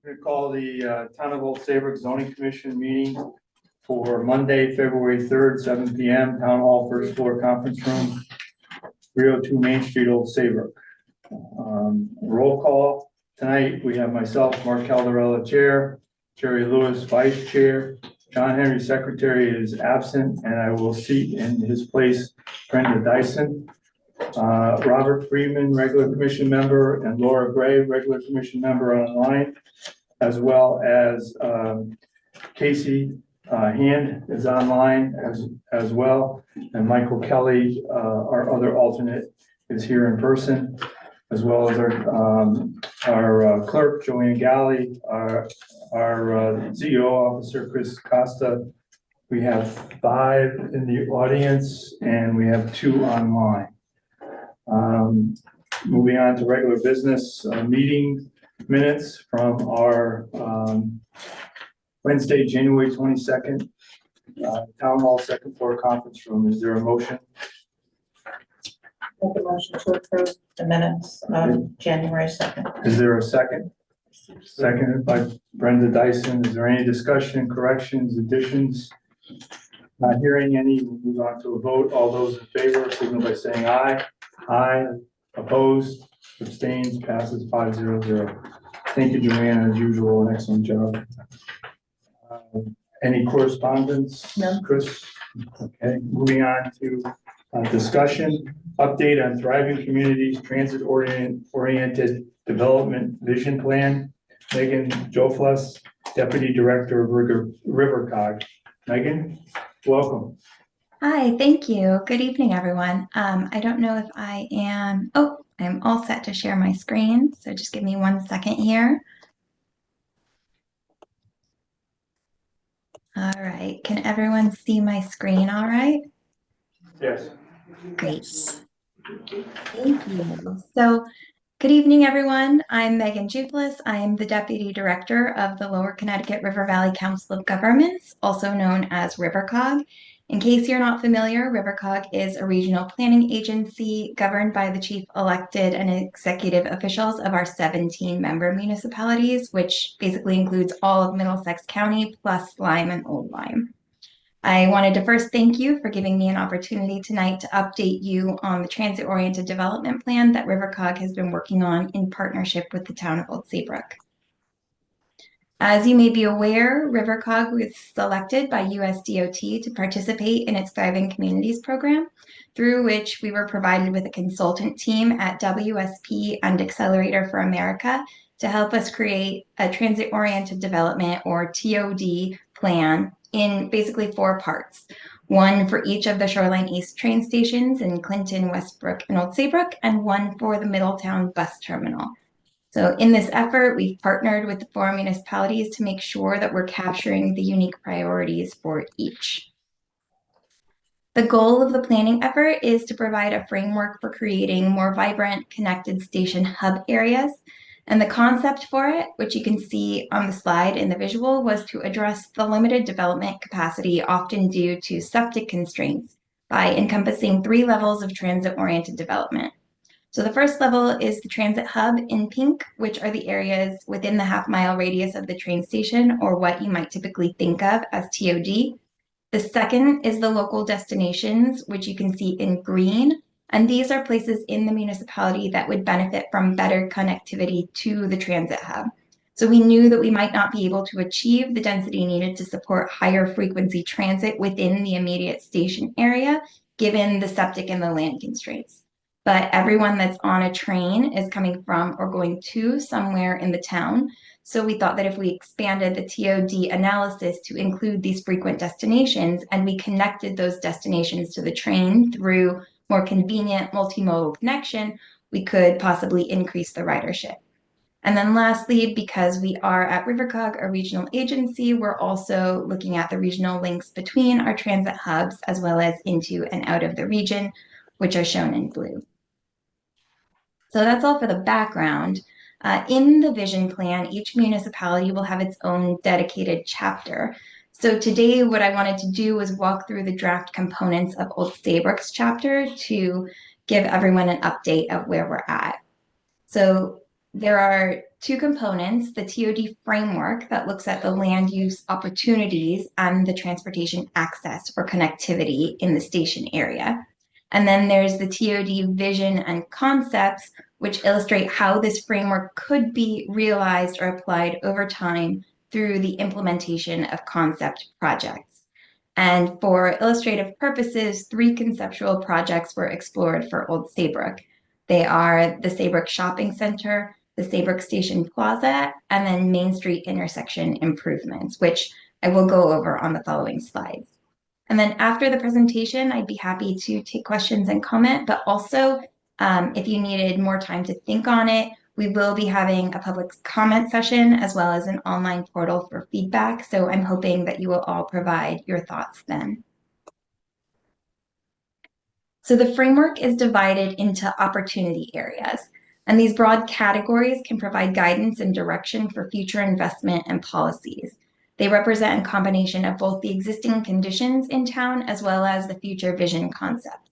I'm going to call the Town of Old Saybrook Zoning Commission meeting for Monday, February 3rd, 7 p.m. Town Hall, first floor conference room, 302 Main Street, Old Saybrook. Roll call tonight. We have myself, Mark Caldarella, Chair, Jerry Lewis, Vice Chair, John Henry, Secretary, is absent, and I will seat in his place Brenda Dyson. Robert Freeman, regular commission member, and Laura Gray, regular commission member online, as well as Casey Hand is online as well, and Michael Kelly, our other alternate, is here in person, as well as our clerk Joanne Galley, our CEO officer Chris Costa. We have 5 in the audience and we have 2 online. Moving on to regular business, meeting minutes from our Wednesday, January 22nd, Town Hall second floor conference room. Is there a motion? Make a motion to approve the minutes of January 2nd. Is there a second? Seconded by Brenda Dyson. Is there any discussion, corrections, additions? Not hearing any, we'll move on to a vote. All those in favor signal by saying aye. Aye. Opposed, abstains, passes 5-0-0. Thank you, Joanne, as usual, an excellent job. Any correspondence? No. Chris? Okay, moving on to discussion, update on thriving communities, transit-oriented development vision plan. Megan Joflas, Deputy Director of RiverCog. Megan, welcome. Hi, thank you. Good evening, everyone. I don't know if I am, I'm all set to share my screen. So just give me 1 second here. All right, can everyone see my screen all right? Yes. Great. Thank you. So good evening, everyone. I'm Megan Juflis. I am the Deputy Director of the Lower Connecticut River Valley Council of Governments, also known as RiverCog. In case you're not familiar, RiverCog is a regional planning agency governed by the chief elected and executive officials of our 17 member municipalities, which basically includes all of Middlesex County plus Lyme and Old Lyme. I wanted to first thank you for giving me an opportunity tonight to update you on the transit-oriented development plan that RiverCog has been working on in partnership with the town of Old Saybrook. As you may be aware, RiverCog was selected by USDOT to participate in its Thriving Communities program, through which we were provided with a consultant team at WSP and Accelerator for America to help us create a transit-oriented development, or TOD, plan in basically 4 parts. 1 for each of the Shoreline East train stations in Clinton, Westbrook, and Old Saybrook, and 1 for the Middletown bus terminal. So in this effort, we've partnered with the 4 municipalities to make sure that we're capturing the unique priorities for each. The goal of the planning effort is to provide a framework for creating more vibrant, connected station hub areas. And the concept for it, which you can see on the slide in the visual, was to address the limited development capacity often due to septic constraints by encompassing 3 levels of transit-oriented development. So the first level is the transit hub in pink, which are the areas within the half-mile radius of the train station, or what you might typically think of as TOD. The second is the local destinations, which you can see in green. And these are places in the municipality that would benefit from better connectivity to the transit hub. So we knew that we might not be able to achieve the density needed to support higher frequency transit within the immediate station area, given the septic and the land constraints. But everyone that's on a train is coming from or going to somewhere in the town. So we thought that if we expanded the TOD analysis to include these frequent destinations, and we connected those destinations to the train through more convenient multimodal connection, we could possibly increase the ridership. And then lastly, because we are at RiverCog, a regional agency, we're also looking at the regional links between our transit hubs as well as into and out of the region, which are shown in blue. So that's all for the background. In the vision plan, each municipality will have its own dedicated chapter. So today what I wanted to do was walk through the draft components of Old Saybrook's chapter to give everyone an update of where we're at. So There are two components, the TOD framework that looks at the land use opportunities and the transportation access or connectivity in the station area. And then there's the TOD vision and concepts, which illustrate how this framework could be realized or applied over time through the implementation of concept projects. And for illustrative purposes, 3 conceptual projects were explored for Old Saybrook. They are the Saybrook Shopping Center, the Saybrook Station Plaza, and then Main Street intersection improvements, which I will go over on the following slides. And then after the presentation, I'd be happy to take questions and comment, but also if you needed more time to think on it, we will be having a public comment session as well as an online portal for feedback. So I'm hoping that you will all provide your thoughts then. So the framework is divided into opportunity areas, and these broad categories can provide guidance and direction for future investment and policies. They represent a combination of both the existing conditions in town as well as the future vision concept.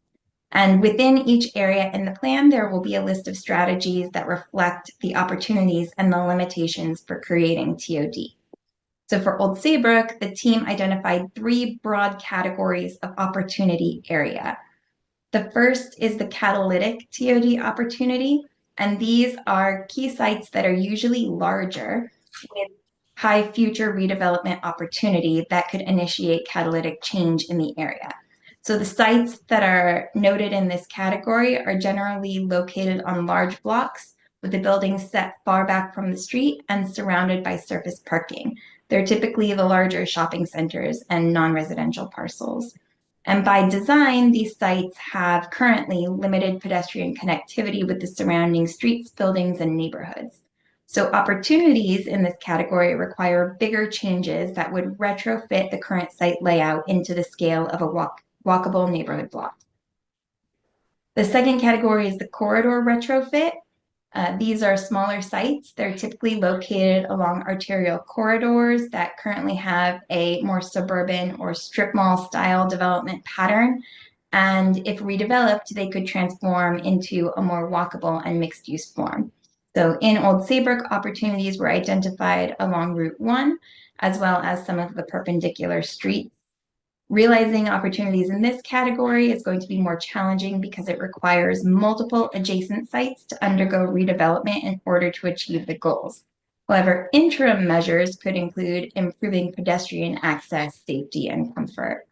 And within each area in the plan, there will be a list of strategies that reflect the opportunities and the limitations for creating TOD. So for Old Saybrook, the team identified 3 broad categories of opportunity area. The first is the catalytic TOD opportunity, and these are key sites that are usually larger with high future redevelopment opportunity that could initiate catalytic change in the area. So the sites that are noted in this category are generally located on large blocks with the buildings set far back from the street and surrounded by surface parking. They're typically the larger shopping centers and non-residential parcels. And by design, these sites have currently limited pedestrian connectivity with the surrounding streets, buildings, and neighborhoods. So opportunities in this category require bigger changes that would retrofit the current site layout into the scale of a walkable neighborhood block. The second category is the corridor retrofit. These are smaller sites. They're typically located along arterial corridors that currently have a more suburban or strip mall style development pattern. And if redeveloped, they could transform into a more walkable and mixed use form. So in Old Saybrook, opportunities were identified along Route 1, as well as some of the perpendicular streets. Realizing opportunities in this category is going to be more challenging because it requires multiple adjacent sites to undergo redevelopment in order to achieve the goals. However, interim measures could include improving pedestrian access, safety, and comfort.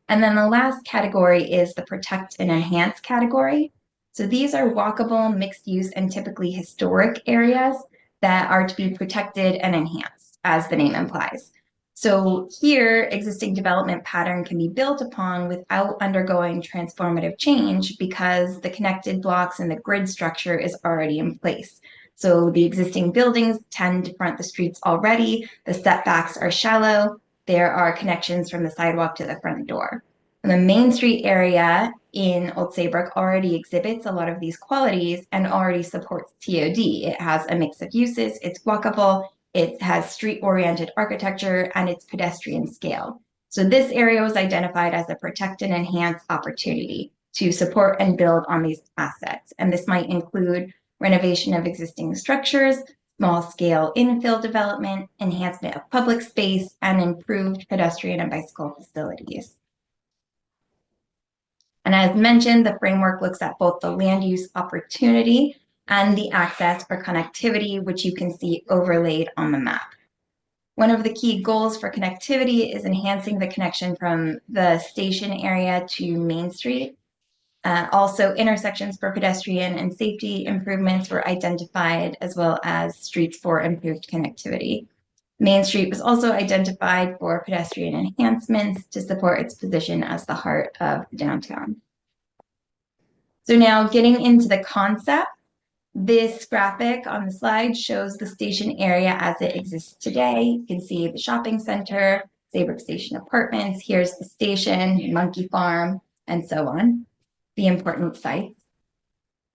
And then the last category is the protect and enhance category. So these are walkable, mixed use, and typically historic areas that are to be protected and enhanced, as the name implies. So here, existing development pattern can be built upon without undergoing transformative change because the connected blocks and the grid structure is already in place. So the existing buildings tend to front the streets already, the setbacks are shallow, there are connections from the sidewalk to the front door. And the Main Street area in Old Saybrook already exhibits a lot of these qualities and already supports TOD. It has a mix of uses, it's walkable, it has street-oriented architecture, and it's pedestrian scale. So this area was identified as a protect and enhance opportunity to support and build on these assets. And this might include renovation of existing structures, small-scale infill development, enhancement of public space, and improved pedestrian and bicycle facilities. And as mentioned, the framework looks at both the land use opportunity and the access or connectivity, which you can see overlaid on the map. One of the key goals for connectivity is enhancing the connection from the station area to Main Street. Also, intersections for pedestrian and safety improvements were identified, as well as streets for improved connectivity. Main Street was also identified for pedestrian enhancements to support its position as the heart of downtown. So now getting into the concept, this graphic on the slide shows the station area as it exists today. You can see the shopping center, Saybrook Station Apartments, here's the station, Monkey Farm, and so on, the important sites.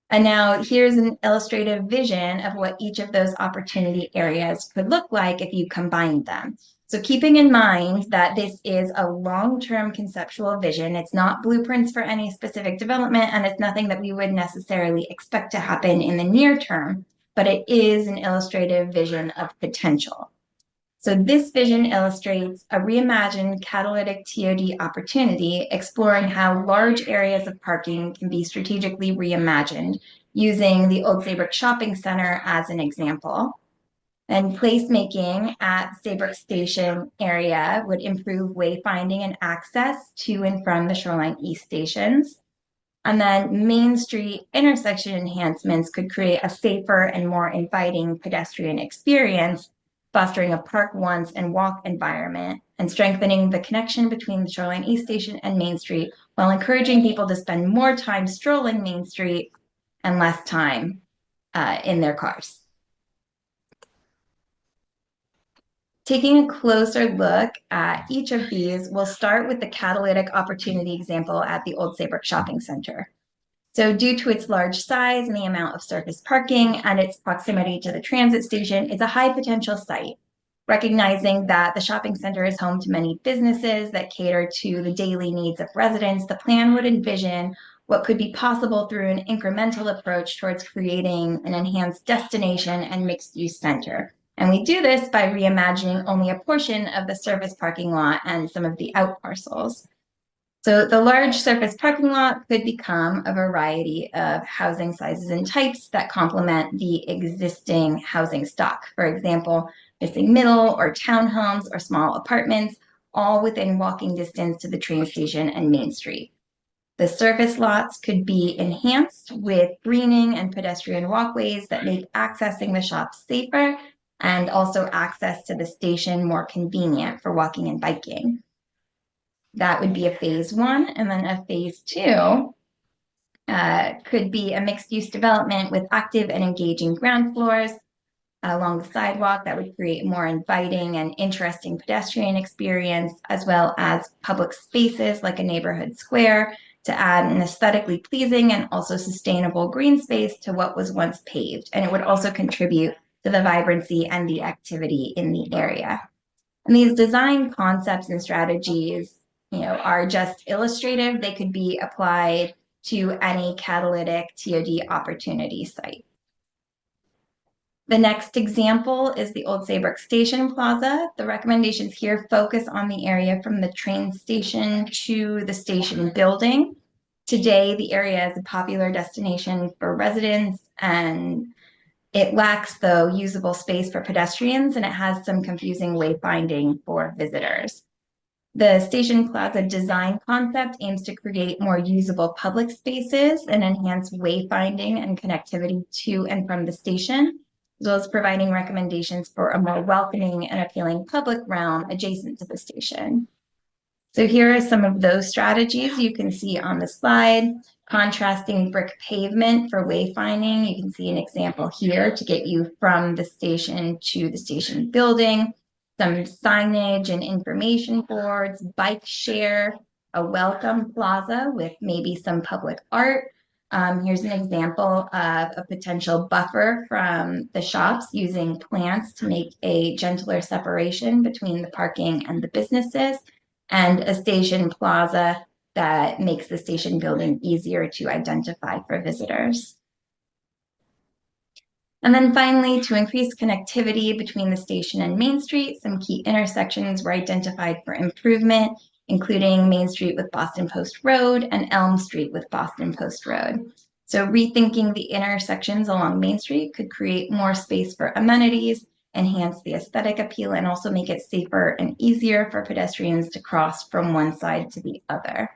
And now here's an illustrative vision of what each of those opportunity areas could look like if you combined them. So keeping in mind that this is a long-term conceptual vision, it's not blueprints for any specific development, and it's nothing that we would necessarily expect to happen in the near term. but it is an illustrative vision of potential. So this vision illustrates a reimagined catalytic TOD opportunity, exploring how large areas of parking can be strategically reimagined, using the Old Saybrook Shopping Center as an example. And placemaking at Saybrook Station area would improve wayfinding and access to and from the Shoreline East stations. And then Main Street intersection enhancements could create a safer and more inviting pedestrian experience, fostering a park once and walk environment and strengthening the connection between the Shoreline East Station and Main Street, while encouraging people to spend more time strolling Main Street and less time in their cars. Taking a closer look at each of these, we'll start with the catalytic opportunity example at the Old Saybrook Shopping Center. So due to its large size and the amount of surface parking and its proximity to the transit station, it's a high potential site. Recognizing that the shopping center is home to many businesses that cater to the daily needs of residents, the plan would envision what could be possible through an incremental approach towards creating an enhanced destination and mixed-use center. And we do this by reimagining only a portion of the surface parking lot and some of the out parcels. So the large surface parking lot could become a variety of housing sizes and types that complement the existing housing stock. For example, missing middle or townhomes or small apartments, all within walking distance to the train station and Main Street. The surface lots could be enhanced with greening and pedestrian walkways that make accessing the shops safer and also access to the station more convenient for walking and biking. That would be a phase one. And then a phase two could be a mixed use development with active and engaging ground floors along the sidewalk that would create a more inviting and interesting pedestrian experience, as well as public spaces like a neighborhood square to add an aesthetically pleasing and also sustainable green space to what was once paved. And it would also contribute to the vibrancy and the activity in the area. And these design concepts and strategies, are just illustrative. They could be applied to any catalytic TOD opportunity site. The next example is the Old Saybrook Station Plaza. The recommendations here focus on the area from the train station to the station building. Today, the area is a popular destination for residents, and it lacks, though, usable space for pedestrians, and it has some confusing wayfinding for visitors. The Station Plaza design concept aims to create more usable public spaces and enhance wayfinding and connectivity to and from the station, as well as providing recommendations for a more welcoming and appealing public realm adjacent to the station. So here are some of those strategies you can see on the slide. Contrasting brick pavement for wayfinding. You can see an example here to get you from the station to the station building. Some signage and information boards, bike share, a welcome plaza with maybe some public art. Here's an example of a potential buffer from the shops using plants to make a gentler separation between the parking and the businesses, and a station plaza that makes the station building easier to identify for visitors. And then finally, to increase connectivity between the station and Main Street, some key intersections were identified for improvement, including Main Street with Boston Post Road and Elm Street with Boston Post Road. So rethinking the intersections along Main Street could create more space for amenities, enhance the aesthetic appeal, and also make it safer and easier for pedestrians to cross from one side to the other.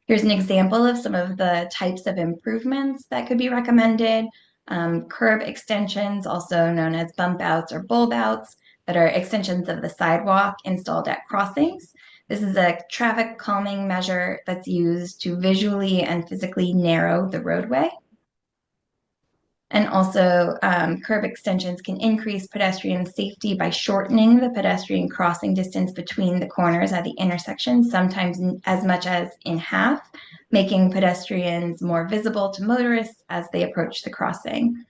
Here's an example of some of the types of improvements that could be recommended. Curb extensions, also known as bump outs or bulb outs, that are extensions of the sidewalk installed at crossings. This is a traffic calming measure that's used to visually and physically narrow the roadway. And also, curb extensions can increase pedestrian safety by shortening the pedestrian crossing distance between the corners at the intersection, sometimes as much as in half, making pedestrians more visible to motorists as they approach the crossing.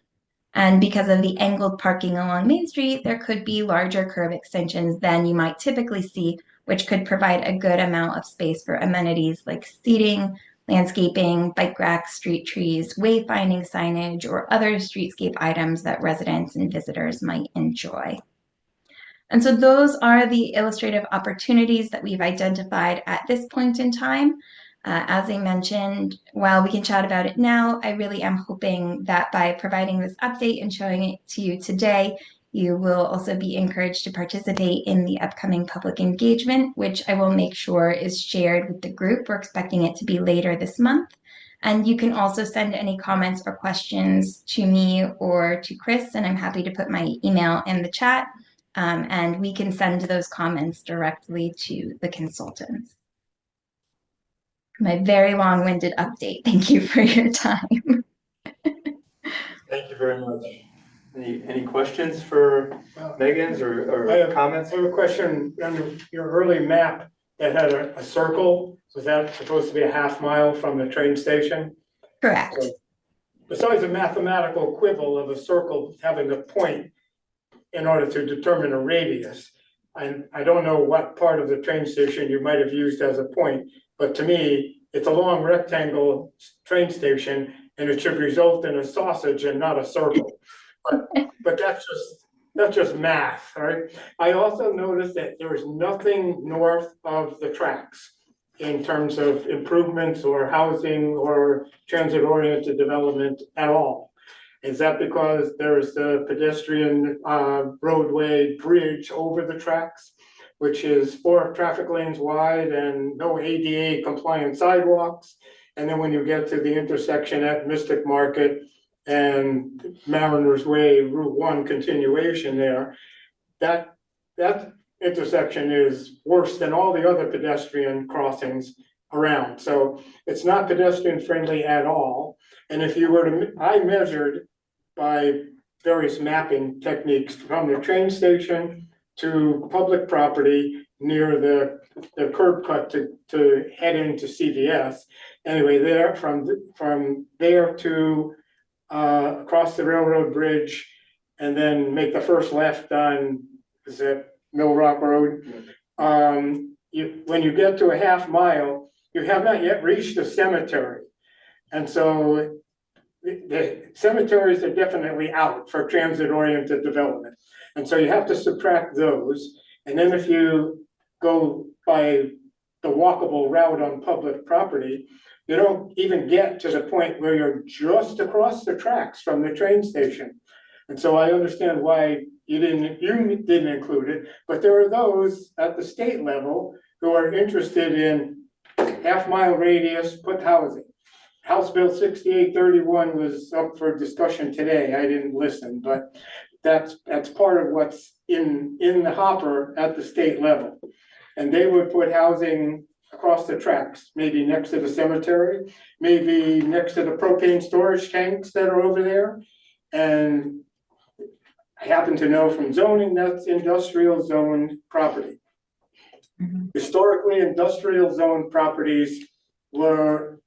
And because of the angled parking along Main Street, there could be larger curb extensions than you might typically see, which could provide a good amount of space for amenities like seating, landscaping, bike racks, street trees, wayfinding signage, or other streetscape items that residents and visitors might enjoy. And so those are the illustrative opportunities that we've identified at this point in time. As I mentioned, while we can chat about it now, I really am hoping that by providing this update and showing it to you today, you will also be encouraged to participate in the upcoming public engagement, which I will make sure is shared with the group. We're expecting it to be later this month. And you can also send any comments or questions to me or to Chris, and I'm happy to put my email in the chat. And we can send those comments directly to the consultants. My very long-winded update. Thank you for your time. Thank you very much. Any questions for Megan's or I have- comments? I have a question on your early map that had a circle. Was that supposed to be a half mile from the train station? Correct. So besides a mathematical quibble of a circle having a point in order to determine a radius, I don't know what part of the train station you might have used as a point, but to me, it's a long rectangle train station and it should result in a sausage and not a circle. But that's just math, right? I also noticed that there is nothing north of the tracks in terms of improvements or housing or transit-oriented development at all. Is that because there's the pedestrian roadway bridge over the tracks, which is 4 traffic lanes wide and no ADA compliant sidewalks? And then when you get to the intersection at Mystic Market and Mariners Way, Route 1 continuation there, that intersection is worse than all the other pedestrian crossings around. So it's not pedestrian friendly at all. And if you were to, I measured by various mapping techniques from the train station to public property near the curb cut to head into CVS. Anyway, there from there to across the railroad bridge and then make the first left on, is that Mill Rock Road? When you get to a half mile, you have not yet reached the cemetery. And so the cemeteries are definitely out for transit-oriented development. And so you have to subtract those. And then if you go by the walkable route on public property, you don't even get to the point where you're just across the tracks from the train station. And so I understand why you didn't include it, but there are those at the state level who are interested in half-mile radius, put housing. House Bill 6831 was up for discussion today. I didn't listen, but that's part of what's in the hopper at the state level. And they would put housing across the tracks, maybe next to the cemetery, maybe next to the propane storage tanks that are over there. And I happen to know from zoning that's industrial zoned property. Mm-hmm. Historically, industrial zoned properties were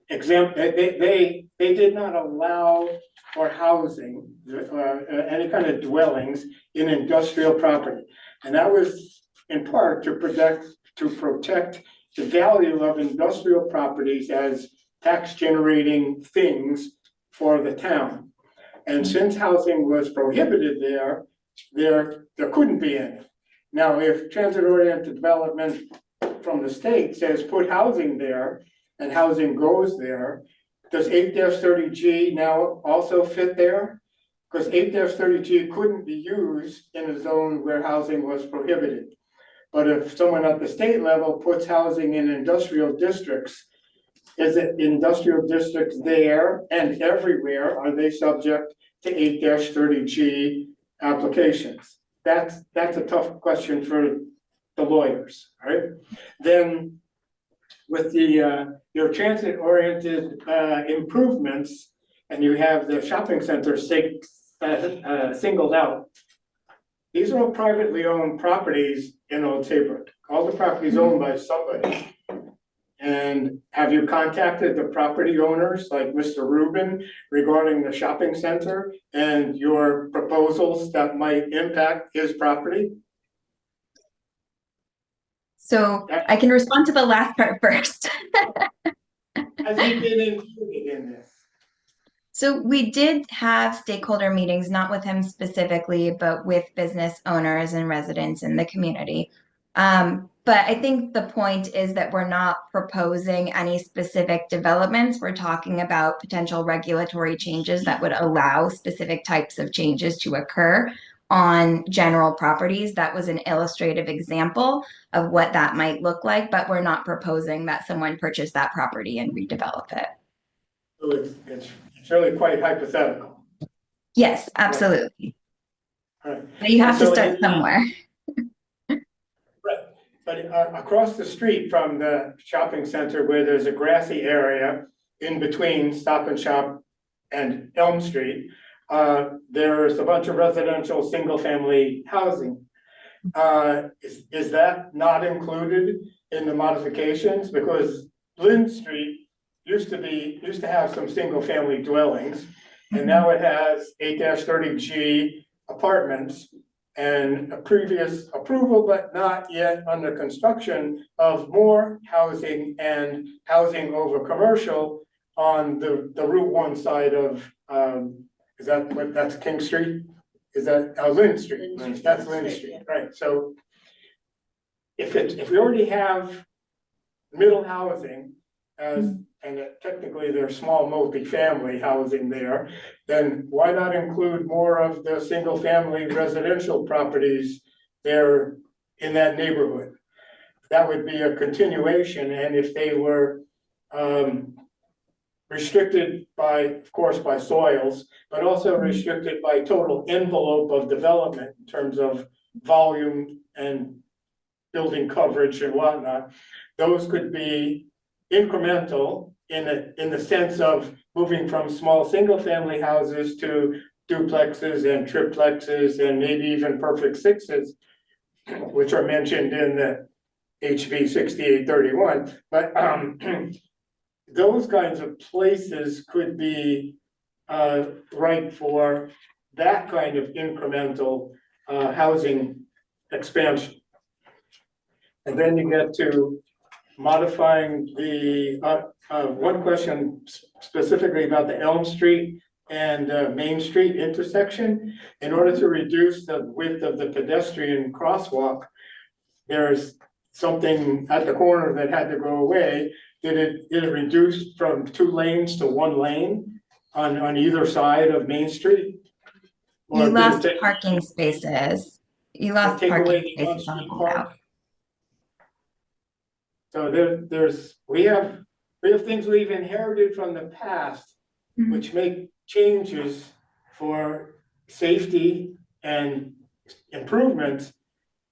exempt. They did not allow for housing, any kind of dwellings in industrial property, and that was in part to protect the value of industrial properties as tax generating things for the town. And since housing was prohibited there couldn't be any. Now, if transit-oriented development from the state says put housing there and housing goes there, does 8-30G now also fit there? Because 8-30G couldn't be used in a zone where housing was prohibited. But if someone at the state level puts housing in industrial districts, is it industrial districts there and everywhere, are they subject to 8-30G applications? That's a tough question for the lawyers, right? Then with your transit-oriented improvements, and you have the shopping center singled out, these are all privately owned properties in Old Saybrook. All the properties owned by somebody. And have you contacted the property owners like Mr. Rubin regarding the shopping center and your proposals that might impact his property? So I can respond to the last part first. Has he been included in this? So we did have stakeholder meetings, not with him specifically, but with business owners and residents in the community. But I think the point is that we're not proposing any specific developments. We're talking about potential regulatory changes that would allow specific types of changes to occur on general properties. That was an illustrative example of what that might look like, but we're not proposing that someone purchase that property and redevelop it. So it's really quite hypothetical. Yes, absolutely. Right. But you have to So start somewhere. Right, but across the street from the shopping center where there's a grassy area in between Stop and Shop and Elm Street, there's a bunch of residential, single-family housing. Is that not included in the modifications? Because Lynn Street used to have some single-family dwellings, and now it has 8-30G apartments and a previous approval, but not yet under construction of more housing and housing over commercial on the Route 1 side of, that's King Street? Is that, Lynn Street? That's Lynn Street, right, so if we already have middle housing as, and technically there's small multifamily housing there, then why not include more of the single family residential properties there in that neighborhood? That would be a continuation, and if they were restricted by, of course, by soils, but also restricted by total envelope of development in terms of volume and building coverage and whatnot, those could be incremental in the sense of moving from small single-family houses to duplexes and triplexes and maybe even perfect sixes, which are mentioned in the HB 6831. But those kinds of places could be right for that kind of incremental housing expansion. And then you get to modifying the, one question specifically about the Elm Street and Main Street intersection. In order to reduce the width of the pedestrian crosswalk, there's something at the corner that had to go away. Did it reduce from 2 lanes to 1 lane on either side of Main Street? You lost parking spaces. You lost take away parking the spaces on on-street the park? out. So we have things we've inherited from the past, Mhm. which make changes for safety and improvements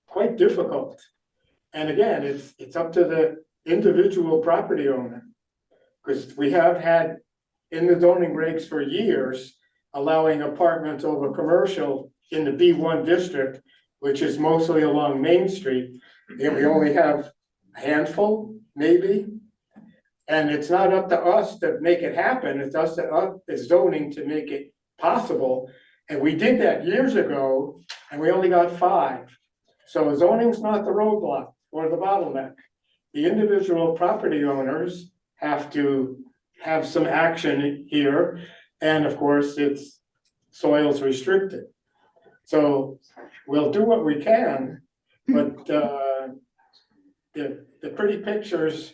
quite difficult. And again, it's up to the individual property owner. Because we have had in the zoning regs for years, allowing apartments over commercial in the B1 district, which is mostly along Main Street. And we only have a handful, maybe. And it's not up to us to make it happen. It's us as zoning to make it possible. And we did that years ago, and we only got 5. So zoning's not the roadblock or the bottleneck. The individual property owners have to have some action here. And of course, it's soils restricted. So we'll do what we can, but the pretty pictures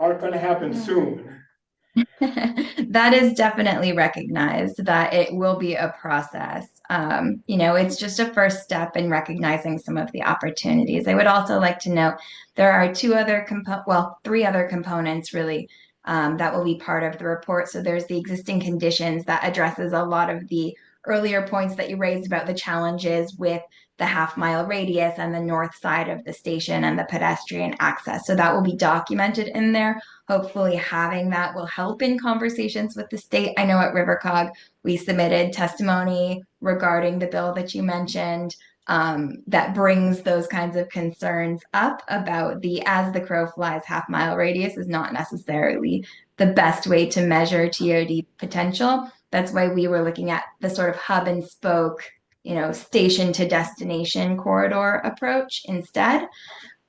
aren't gonna happen soon. That is definitely recognized that it will be a process. It's just a first step in recognizing some of the opportunities. I would also like to note there are 3 other components really that will be part of the report. So there's the existing conditions that addresses a lot of the earlier points that you raised about the challenges with the half-mile radius and the north side of the station and the pedestrian access. So that will be documented in there. Hopefully having that will help in conversations with the state. I know at RiverCog, we submitted testimony regarding the bill that you mentioned that brings those kinds of concerns up about the as the crow flies half-mile radius is not necessarily the best way to measure TOD potential. That's why we were looking at the sort of hub and spoke, station to destination corridor approach instead.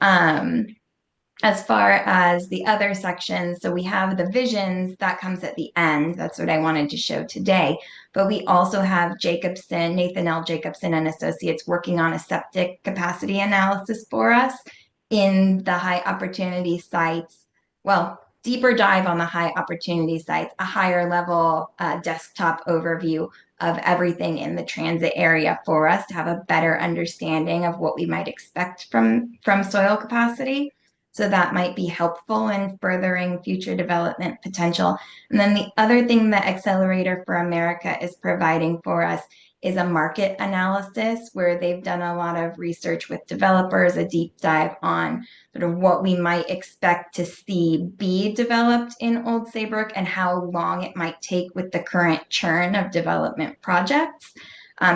As far as the other sections, so we have the visions that comes at the end. That's what I wanted to show today. But we also have Nathan L. Jacobson and Associates working on a septic capacity analysis for us in the high opportunity sites. Well, deeper dive on the high opportunity sites, a higher level desktop overview of everything in the transit area for us to have a better understanding of what we might expect from soil capacity. So that might be helpful in furthering future development potential. And then the other thing that Accelerator for America is providing for us is a market analysis where they've done a lot of research with developers, a deep dive on sort of what we might expect to see be developed in Old Saybrook and how long it might take with the current churn of development projects.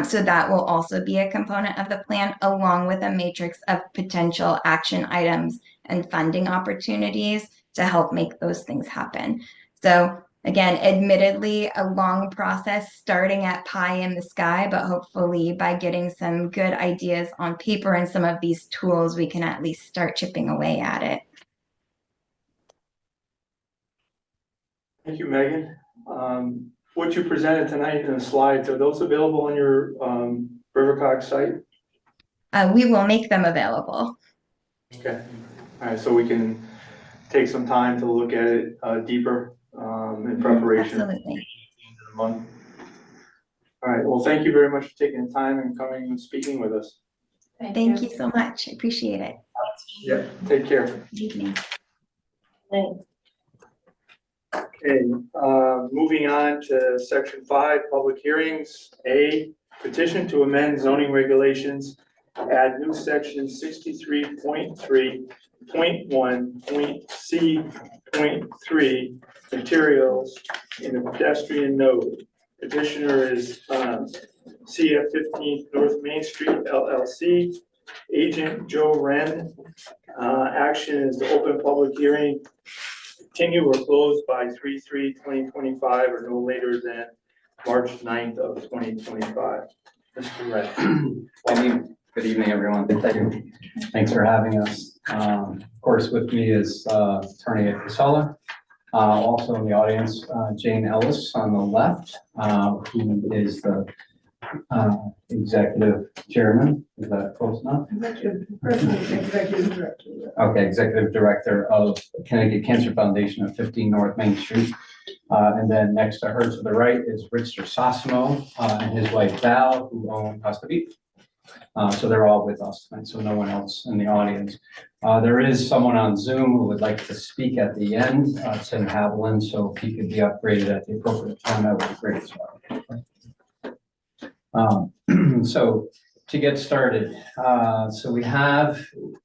So that will also be a component of the plan, along with a matrix of potential action items and funding opportunities to help make those things happen. So again, admittedly, a long process starting at pie in the sky, but hopefully by getting some good ideas on paper and some of these tools, we can at least start chipping away at it. Thank you, Megan. What you presented tonight in the slides, are those available on your Rivercog site? We will make them available. Okay. All right, so we can take some time to look at it deeper in preparation. Absolutely. At the end of the month. All right, well, thank you very much for taking the time and coming and speaking with us. Thank you so much. I appreciate it. Yep, take care. Good evening. Okay, moving on to section 5, public hearings. A, petition to amend zoning regulations, add new section 63.3.1.c.3 materials in a pedestrian node. Petitioner is CF 15th North Main Street LLC. Agent Joe Wren. Action is to open public hearing, continue or close by 3/3/2025 or no later than March 9th of 2025. Mr. Wren. Good evening, everyone. Thank you. Thanks for having us. Of course, with me is Attorney Casella. Also in the audience, Jane Ellis on the left, who is the executive chairman. Is that close enough? Executive director. Okay, executive director of Connecticut Cancer Foundation at 15 North Main Street. And then next to her to the right is Rich Sosimo and his wife Val, who own Costa Beach. So they're all with us tonight, so no one else in the audience. There is someone on Zoom who would like to speak at the end, Tim Haviland, so if he could be upgraded at the appropriate time, that would be great as well. So to get started, so we had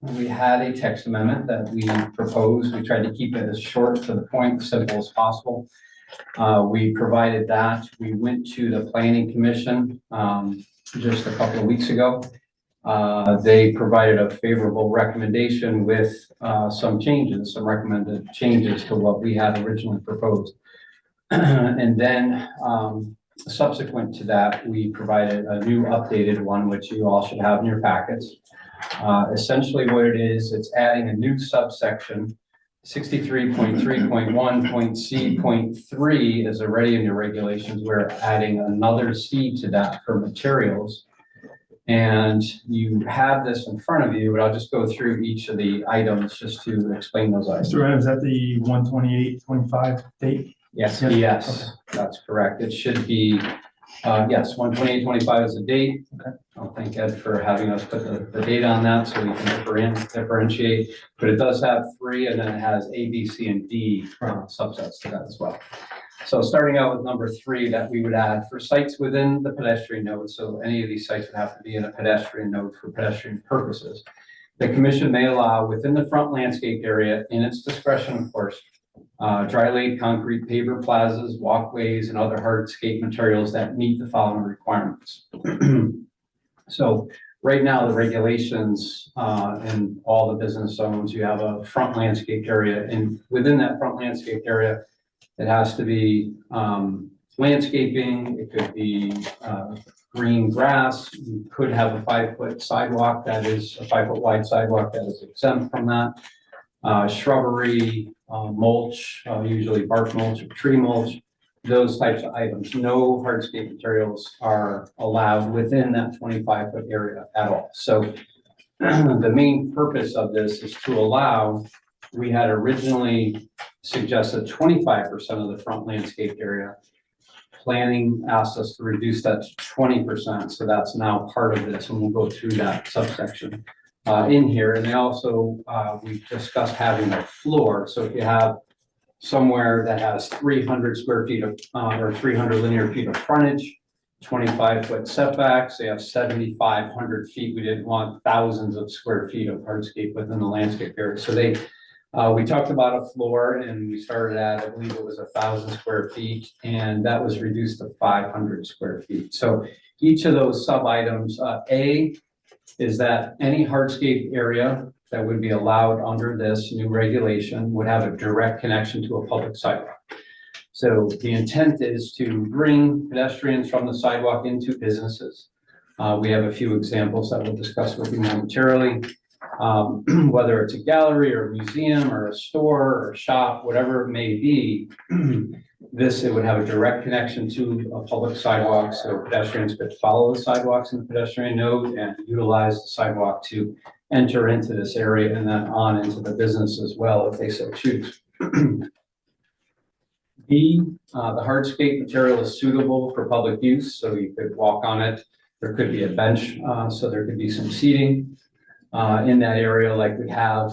a text amendment that we proposed. We tried to keep it as short to the point, simple as possible. We provided that. We went to the Planning Commission just a couple of weeks ago. They provided a favorable recommendation with some changes, some recommended changes to what we had originally proposed. And then subsequent to that, we provided a new updated one, which you all should have in your packets. Essentially what it is, it's adding a new subsection, 63.3.1.c.3 is already in your regulations. We're adding another C to that for materials. And you have this in front of you, but I'll just go through each of the items just to explain those items. Mr. Wren, is that the 1/28/25 date? Yes, Yes. yes, Okay. that's correct. It should be, yes, 1/28/25 is the date. Okay. I'll thank Ed for having us put the date on that so we can differentiate. But it does have 3, and then it has A, B, C, and D subsets to that as well. So starting out with number 3 that we would add for sites within the pedestrian node. So any of these sites would have to be in a pedestrian node for pedestrian purposes. The commission may allow within the front landscape area, in its discretion, of course, dry laid concrete paver plazas, walkways, and other hardscape materials that meet the following requirements. So right now, the regulations in all the business zones, you have a front landscape area, and within that front landscape area, it has to be landscaping. It could be green grass. You could have a 5-foot sidewalk that is a 5-foot wide sidewalk that is exempt from that. Shrubbery, mulch, usually bark mulch or tree mulch, those types of items. No hardscape materials are allowed within that 25-foot area at all. So the main purpose of this is to allow, we had originally suggested 25% of the front landscaped area. Planning asked us to reduce that to 20%, so that's now part of this, and we'll go through that subsection in here. And they also, we discussed having a floor, so if you have somewhere that has 300 square feet of, or 300 linear feet of frontage, 25-foot setbacks, they have 7,500 feet. We didn't want thousands of square feet of hardscape within the landscape area. So they, we talked about a floor and we started at, I believe it was 1,000 square feet, and that was reduced to 500 square feet. So each of those sub items, A is that any hardscape area that would be allowed under this new regulation would have a direct connection to a public sidewalk. So the intent is to bring pedestrians from the sidewalk into businesses. We have a few examples that we'll discuss with you momentarily. Whether it's a gallery or a museum or a store or a shop, whatever it may be, it would have a direct connection to a public sidewalk, so pedestrians could follow the sidewalks in the pedestrian node and utilize the sidewalk to enter into this area and then on into the business as well if they so choose. B, the hardscape material is suitable for public use, so you could walk on it. There could be a bench, so there could be some seating in that area, like we have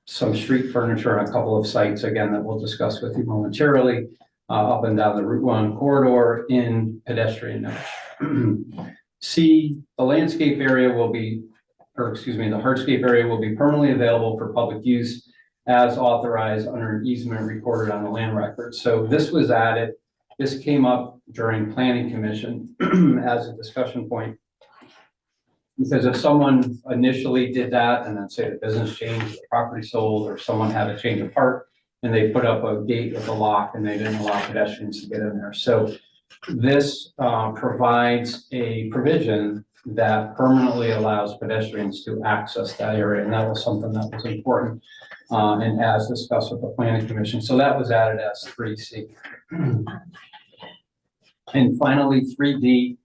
some street furniture on a couple of sites, again, that we'll discuss with you momentarily, up and down the Route 1 corridor in pedestrian nodes. C, the landscape area will be, or excuse me, the hardscape area will be permanently available for public use as authorized under an easement recorded on the land record. So this was added, this came up during planning commission as a discussion point. Because if someone initially did that and then say the business changed, the property sold, or someone had a change of heart and they put up a gate with a lock and they didn't allow pedestrians to get in there. So this provides a provision that permanently allows pedestrians to access that area. And that was something that was important and as discussed with the planning commission. So that was added as 3C. And finally, 3D.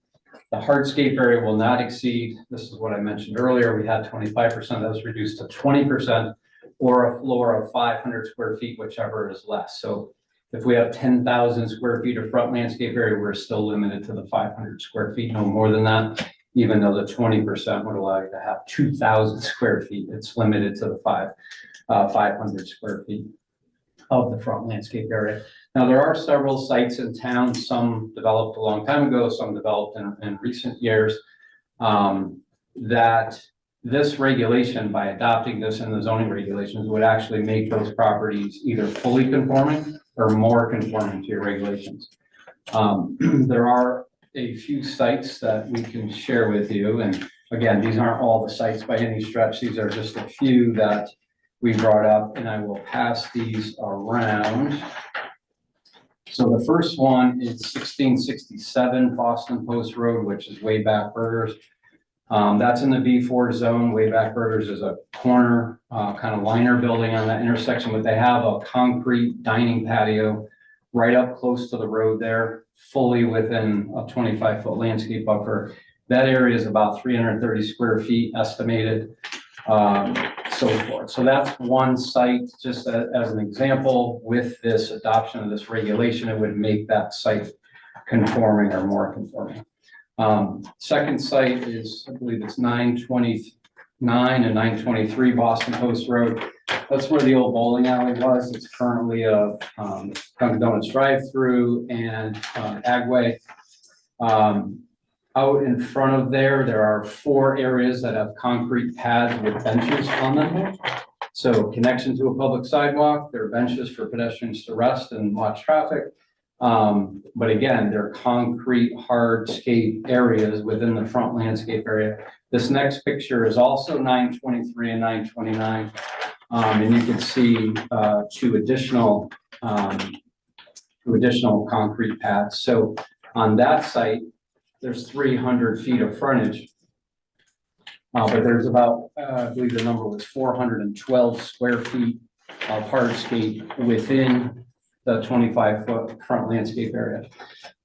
The hardscape area will not exceed, this is what I mentioned earlier, we had 25%, that was reduced to 20%, or a floor of 500 square feet, whichever is less. So if we have 10,000 square feet of front landscape area, we're still limited to the 500 square feet, no more than that, even though the 20% would allow you to have 2,000 square feet. It's limited to the 500 square feet of the front landscape area. Now, there are several sites in town, some developed a long time ago, some developed in recent years, that this regulation, by adopting this in the zoning regulations, would actually make those properties either fully conforming or more conforming to your regulations. There are a few sites that we can share with you, and again, these aren't all the sites by any stretch, these are just a few that we brought up, and I will pass these around. So the first one is 1667 Boston Post Road, which is Wayback Burgers. That's in the B4 zone. Wayback Burgers is a corner kind of liner building on that intersection, but they have a concrete dining patio right up close to the road there, fully within a 25-foot landscape buffer. That area is about 330 square feet estimated. So forth. So that's one site, just as an example. With this adoption of this regulation, it would make that site conforming or more conforming. Second site is, I believe it's 929 and 923 Boston Post Road. That's where the old bowling alley was. It's currently a Dunkin' Donuts drive-through and Agway. Out in front of there are 4 areas that have concrete pads with benches on them. So connection to a public sidewalk, there are benches for pedestrians to rest and watch traffic. But again, they're concrete hardscape areas within the front landscape area. This next picture is also 923 and 929. And you can see 2 additional concrete pads. So on that site, there's 300 feet of frontage. But there's about, I believe the number was 412 square feet of hardscape within the 25-foot front landscape area.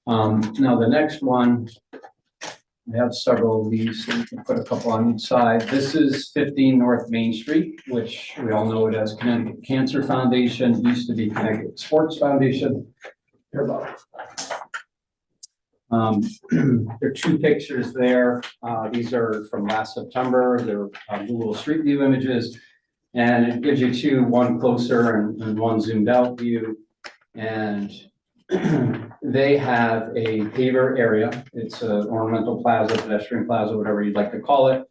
Now the next one, I have several of these, so we can put a couple on each side. This is 15 North Main Street, which we all know it as Connecticut Cancer Foundation, used to be Connecticut Sports Foundation. Here about. There are two pictures there. These are from last September. They're Google Street View images. And it gives you two, one closer and one zoomed out view. And they have a paver area. It's an ornamental plaza, pedestrian plaza, whatever you'd like to call it.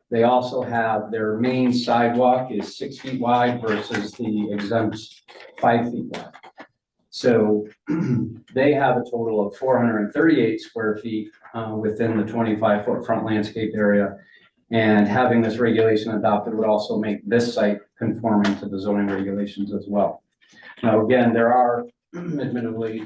They also have their main sidewalk is 6 feet wide versus the exempt 5 feet wide. So they have a total of 438 square feet within the 25-foot front landscape area. And having this regulation adopted would also make this site conforming to the zoning regulations as well. Now, again, there are admittedly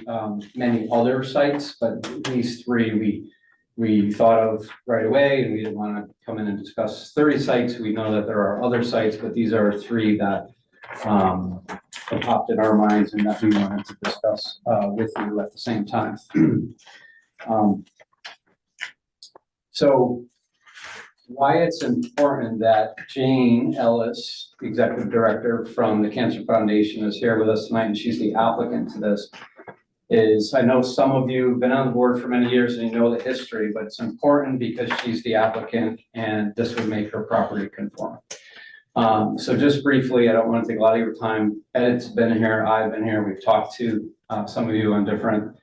many other sites, but these three we thought of right away, and we didn't want to come in and discuss 30 sites. We know that there are other sites, but these are three that have popped in our minds and that we wanted to discuss with you at the same time. So why it's important that Jane Ellis, the Executive Director from the Cancer Foundation, is here with us tonight, and she's the applicant to this, is I know some of you have been on the board for many years and you know the history, but it's important because she's the applicant and this would make her property conform. So just briefly, I don't want to take a lot of your time. Ed's been here, I've been here, we've talked to some of you on different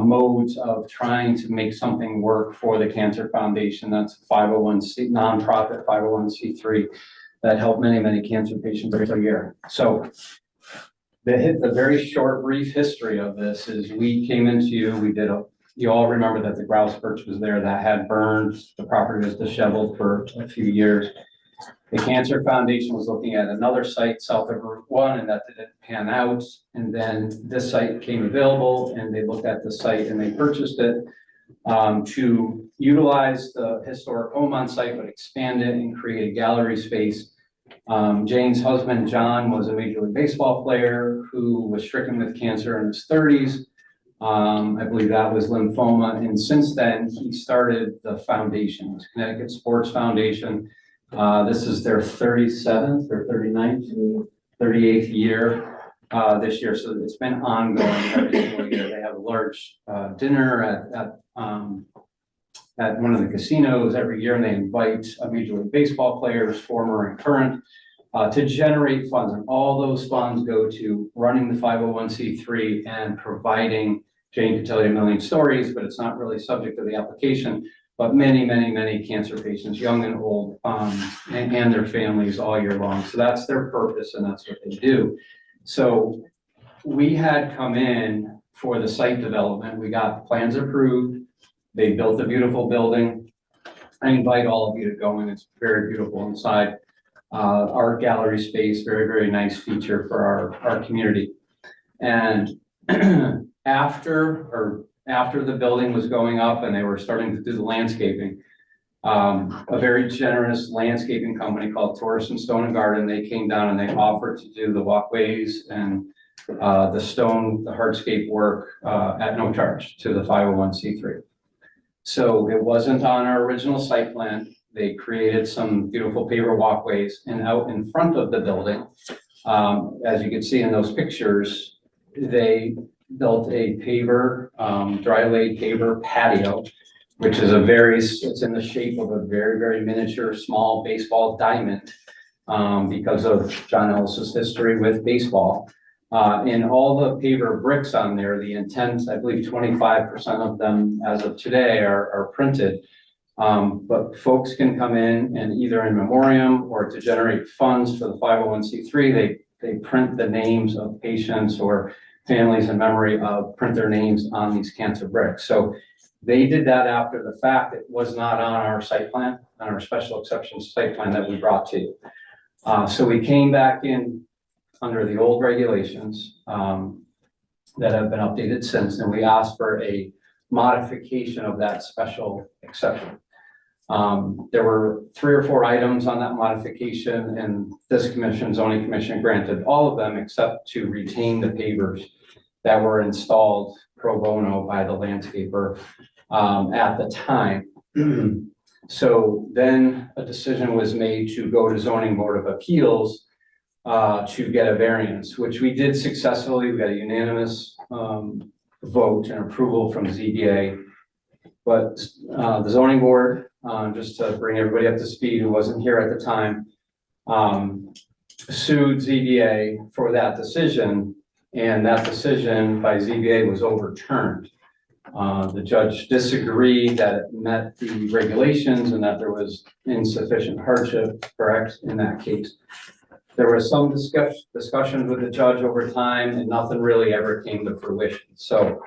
modes of trying to make something work for the Cancer Foundation. That's 501c nonprofit 501c3 that help many cancer patients every year. So the very short brief history of this is we came into you, you all remember that the grouse perch was there that had burned, the property was disheveled for a few years. The Cancer Foundation was looking at another site south of Route 1 and that didn't pan out. And then this site became available and they looked at the site and they purchased it to utilize the historic home on site, but expand it and create a gallery space. Jane's husband, John, was a Major League Baseball player who was stricken with cancer in his 30s. I believe that was lymphoma. And since then, he started the foundation, Connecticut Sports Foundation. This is their 37th or 39th, 38th year this year. So it's been ongoing every single year. They have a large dinner at one of the casinos every year, and they invite Major League Baseball players, former and current, to generate funds. And all those funds go to running the 501c3 and providing, Jane could tell you a million stories, but it's not really subject to the application, but many cancer patients, young and old, and their families all year long. So that's their purpose and that's what they do. So we had come in for the site development. We got plans approved. They built a beautiful building. I invite all of you to go in. It's very beautiful inside. Art gallery space, very nice feature for our community. And after the building was going up and they were starting to do the landscaping, a very generous landscaping company called Torres and Stone and Garden, they came down and they offered to do the walkways and the hardscape work at no charge to the 501c3. So it wasn't on our original site plan. They created some beautiful paver walkways, and out in front of the building, as you can see in those pictures, they built a paver, dry laid paver patio, which is it's in the shape of a very miniature small baseball diamond because of John Ellis's history with baseball. And all the paver bricks on there, the intent, I believe 25% of them as of today are printed. But folks can come in and either in memoriam or to generate funds for the 501c3, they print the names of patients or families in memory of, print their names on these cancer bricks. So they did that after the fact. It was not on our site plan, on our special exceptions site plan that we brought to you. So we came back in under the old regulations. that have been updated since, and we asked for a modification of that special exception. There were 3 or 4 items on that modification, and this commission, zoning commission, granted all of them except to retain the pavers that were installed pro bono by the landscaper at the time. So then a decision was made to go to zoning board of appeals to get a variance, which we did successfully. We got a unanimous vote and approval from ZBA. But the zoning board, just to bring everybody up to speed who wasn't here at the time, sued ZBA for that decision, and that decision by ZBA was overturned. The judge disagreed that it met the regulations and that there was insufficient hardship, correct, in that case. There was some discussion with the judge over time, and nothing really ever came to fruition. So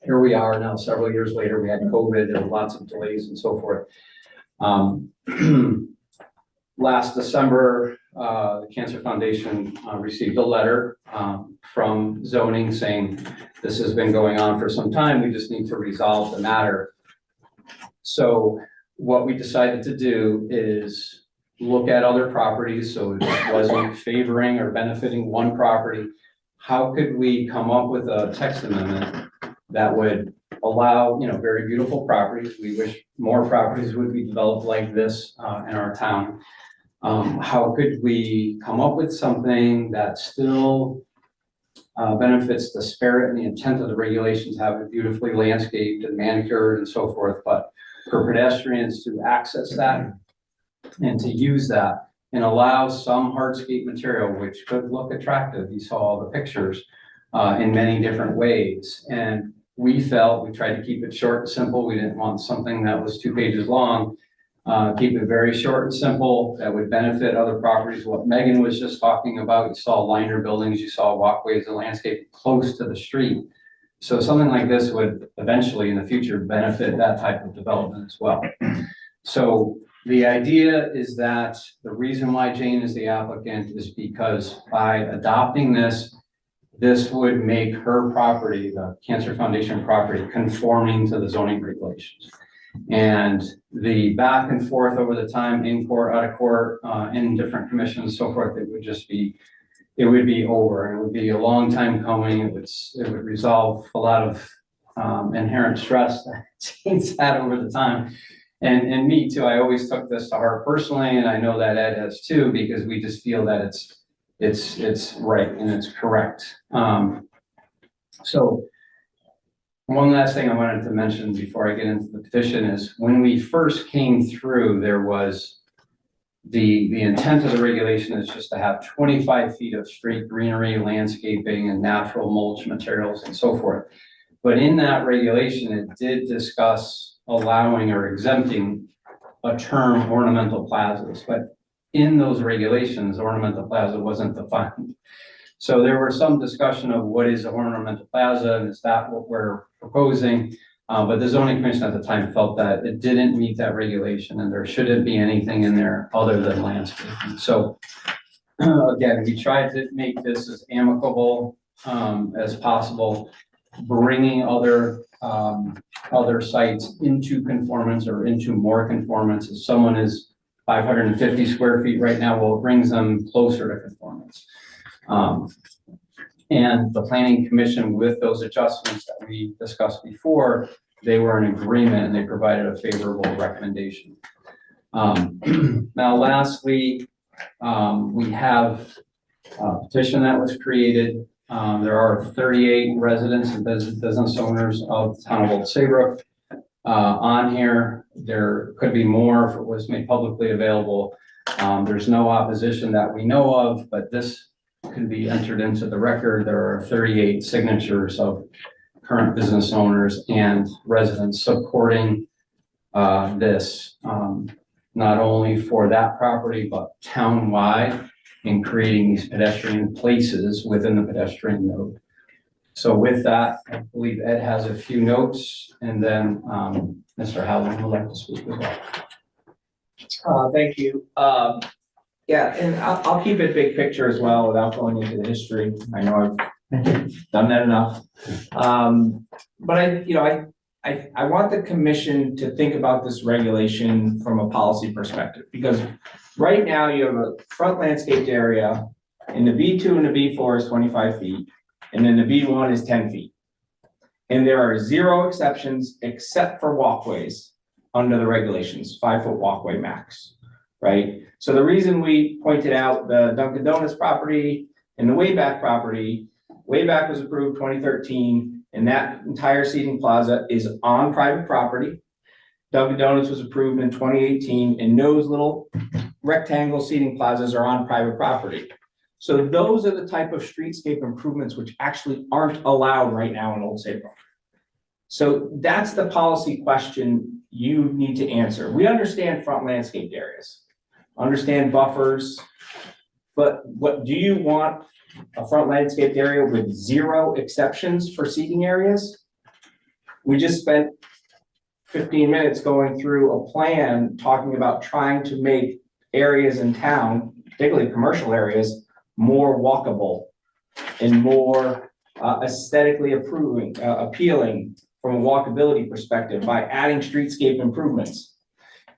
here we are now, several years later. We had COVID and lots of delays and so forth. Last December, the Cancer Foundation received a letter from zoning saying this has been going on for some time. We just need to resolve the matter. So what we decided to do is look at other properties, so it wasn't favoring or benefiting one property. How could we come up with a text amendment that would allow, very beautiful properties? We wish more properties would be developed like this in our town. How could we come up with something that still benefits the spirit and the intent of the regulations, have it beautifully landscaped and manicured and so forth, but for pedestrians to access that and to use that and allow some hardscape material, which could look attractive. You saw all the pictures in many different ways. And we felt, we tried to keep it short and simple. We didn't want something that was 2 pages long. Keep it very short and simple that would benefit other properties. What Megan was just talking about, you saw liner buildings, you saw walkways and landscape close to the street. So something like this would eventually in the future benefit that type of development as well. So the idea is that the reason why Jane is the applicant is because by adopting this, this would make her property, the Cancer Foundation property, conforming to the zoning regulations. And the back and forth over the time, in court, out of court, in different commissions and so forth, it would be over. It would be a long time coming. It would resolve a lot of inherent stress that Jane's had over the time. And me too, I always took this to heart personally, and I know that Ed has too, because we just feel that it's right and it's correct. So one last thing I wanted to mention before I get into the petition is when we first came through, there was the intent of the regulation is just to have 25 feet of street greenery, landscaping, and natural mulch materials and so forth. But in that regulation, it did discuss allowing or exempting a term ornamental plazas, but in those regulations, ornamental plaza wasn't defined. So there was some discussion of what is an ornamental plaza and is that what we're proposing? But the zoning commission at the time felt that it didn't meet that regulation and there shouldn't be anything in there other than landscaping. So again, we tried to make this as amicable as possible, bringing other sites into conformance or into more conformance. If someone is 550 square feet right now, well, it brings them closer to conformance. And the planning commission, with those adjustments that we discussed before, they were in agreement and they provided a favorable recommendation. Now, lastly, we have a petition that was created. There are 38 residents and business owners of the town of Old Saybrook on here. There could be more if it was made publicly available. There's no opposition that we know of, but this can be entered into the record. There are 38 signatures of current business owners and residents supporting this, not only for that property, but town-wide in creating these pedestrian places within the pedestrian node. So with that, I believe Ed has a few notes, and then Mr. Howland would like to speak as well. Thank you. Yeah, and I'll keep it big picture as well without going into the history. I know I've Thank you. done that enough. But I want the commission to think about this regulation from a policy perspective, because right now you have a front landscaped area in the B2 and the B4 is 25 feet, and then the B1 is 10 feet. And there are 0 exceptions except for walkways under the regulations, 5-foot walkway max, right? So the reason we pointed out the Dunkin' Donuts property and the Wayback property, Wayback was approved 2013, and that entire seating plaza is on private property. Dunkin' Donuts was approved in 2018, and those little rectangle seating plazas are on private property. So those are the type of streetscape improvements which actually aren't allowed right now in Old Saybrook. So that's the policy question you need to answer. We understand front landscaped areas, understand buffers, but what do you want? A front landscaped area with 0 exceptions for seating areas? We just spent 15 minutes going through a plan talking about trying to make areas in town, particularly commercial areas, more walkable and more aesthetically appealing from a walkability perspective by adding streetscape improvements.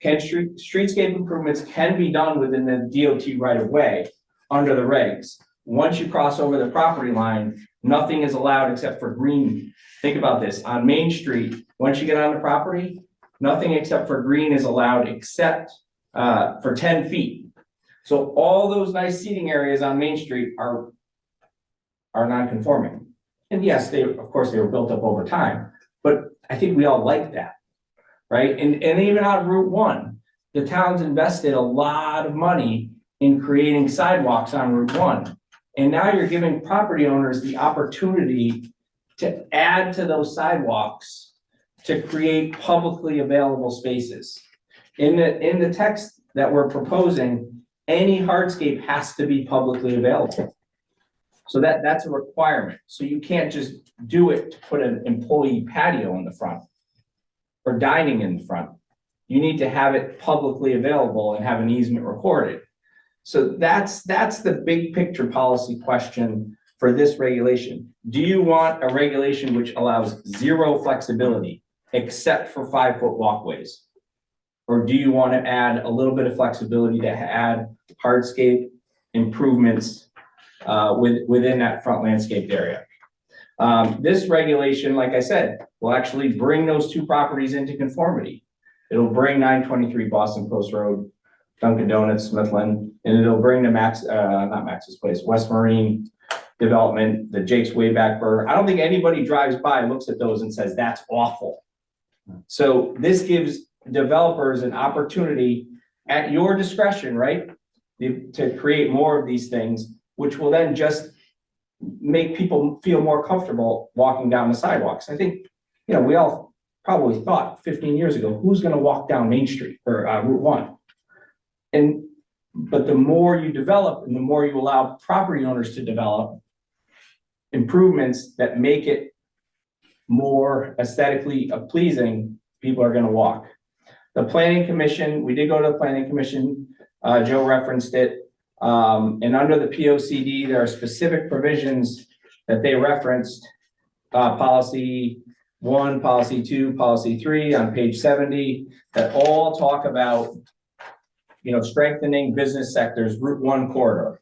Streetscape improvements can be done within the DOT right of way under the regs. Once you cross over the property line, nothing is allowed except for green. Think about this, on Main Street, once you get on the property, nothing except for green is allowed except for 10 feet. So all those nice seating areas on Main Street are non-conforming. And yes, of course they were built up over time, but I think we all like that, right? And even on Route 1, the town's invested a lot of money in creating sidewalks on Route 1. And now you're giving property owners the opportunity to add to those sidewalks to create publicly available spaces. In the text that we're proposing, any hardscape has to be publicly available. So that's a requirement. So you can't just do it to put an employee patio in the front or dining in the front. You need to have it publicly available and have an easement recorded. So that's the big picture policy question for this regulation. Do you want a regulation which allows 0 flexibility except for 5-foot walkways? Or do you want to add a little bit of flexibility to add hardscape improvements within that front landscaped area? This regulation, like I said, will actually bring those 2 properties into conformity. It'll bring 923 Boston Post Road, Dunkin' Donuts, Smithland, and it'll bring the not Max's Place, West Marine development, the Jake's Wayback Burger. I don't think anybody drives by, looks at those and says, that's awful. So this gives developers an opportunity at your discretion, right? To create more of these things, which will then just make people feel more comfortable walking down the sidewalks. I think, we all probably thought 15 years ago, who's gonna walk down Main Street or Route 1? But the more you develop and the more you allow property owners to develop improvements that make it more aesthetically pleasing, people are gonna walk. The Planning Commission, we did go to the Planning Commission, Joe referenced it. And under the POCD, there are specific provisions that they referenced, policy 1, policy 2, policy 3 on page 70, that all talk about strengthening business sectors, Route 1 corridor.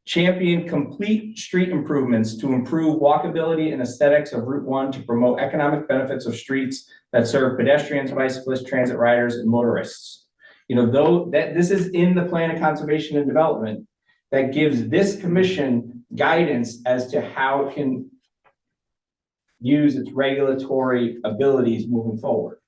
Champion complete street improvements to improve walkability and aesthetics of Route 1 to promote economic benefits of streets that serve pedestrians, bicyclists, transit riders, and motorists. This is in the Plan of Conservation and Development that gives this commission guidance as to how it can use its regulatory abilities moving forward.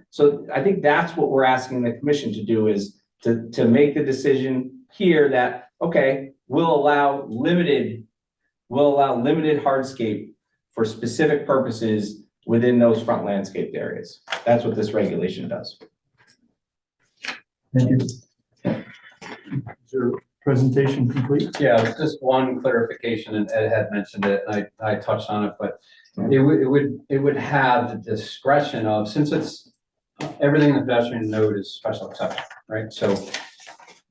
So I think that's what we're asking the commission to do, is to make the decision here that, okay, we'll allow limited hardscape for specific purposes within those front landscaped areas. That's what this regulation does. Thank you. Is your presentation complete? Yeah, just one clarification, and Ed had mentioned it, and I touched on it, but it would have the discretion of, since it's everything in the pedestrian node is special exception, right? So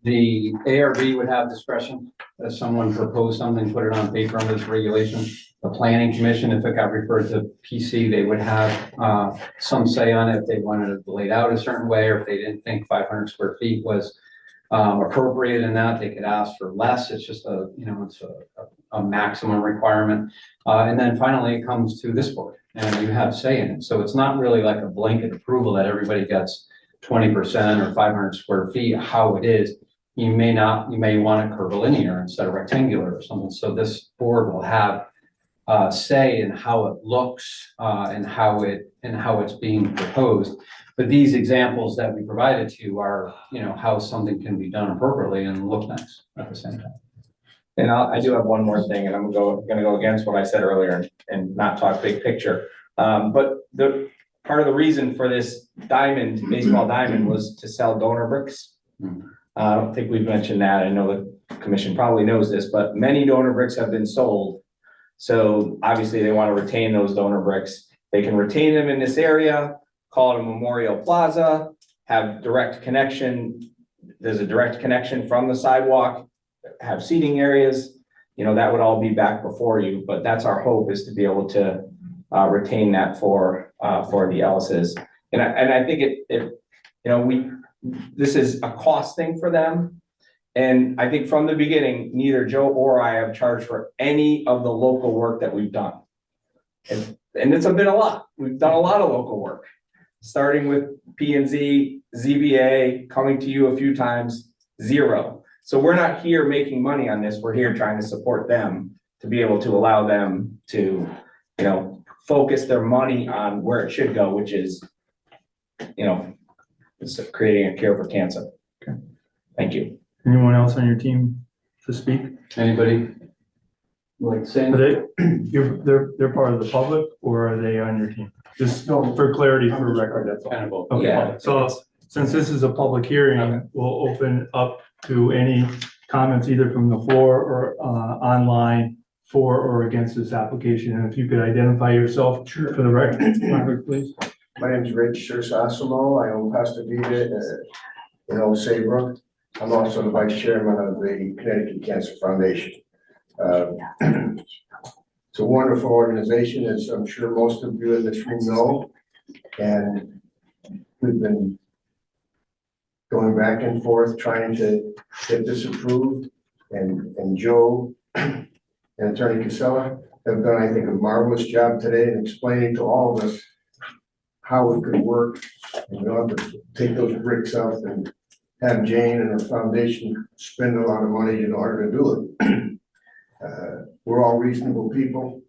the ARB would have discretion if someone proposed something, put it on paper under this regulation. the planning commission, if it got referred to PC, they would have some say on it if they wanted it laid out a certain way, or if they didn't think 500 square feet was appropriate in that, they could ask for less. It's just a, it's a maximum requirement. And then finally, it comes to this board, and you have say in it. So it's not really like a blanket approval that everybody gets 20% or 500 square feet, how it is. You may want it curvilinear instead of rectangular or something. So this board will have say in how it looks and how it's being proposed. But these examples that we provided to you are, how something can be done appropriately and look nice at the same time. And I do have one more thing, and I'm gonna go against what I said earlier and not talk big picture. But the part of the reason for this baseball diamond was to sell donor bricks. I don't think we've mentioned that. I know the commission probably knows this, but many donor bricks have been sold. So obviously they want to retain those donor bricks. They can retain them in this area, call it a Memorial Plaza, have direct connection. There's a direct connection from the sidewalk, have seating areas, that would all be back before you, but that's our hope, is to be able to retain that for the Ellis's. And I think this is a cost thing for them. And I think from the beginning, neither Joe or I have charged for any of the local work that we've done. And it's been a lot. We've done a lot of local work, starting with P&Z, ZBA, coming to you a few times, zero. So we're not here making money on this. We're here trying to support them to be able to allow them to, focus their money on where it should go, which is, it's creating a cure for cancer. Okay. Thank you. Anyone else on your team to speak? Anybody like saying? Are they're part of the public, or are they on your team? Just for clarity, for record, that's all. Kind of both. Okay, Yeah. so since this is a public hearing, we'll open up to any comments either from the floor or online for or against this application. And if you could identify yourself for the record, please. My name is Rich Sursasimo. I own Pasta Vida in Old Saybrook. I'm also the vice chairman of the Connecticut Cancer Foundation. It's a wonderful organization, as I'm sure most of you in this room know. And we've been going back and forth trying to get this approved. And Joe and Attorney Casella have done, I think, a marvelous job today in explaining to all of us how it could work. And we don't have to take those bricks out and have Jane and her foundation spend a lot of money in order to do it. We're all reasonable people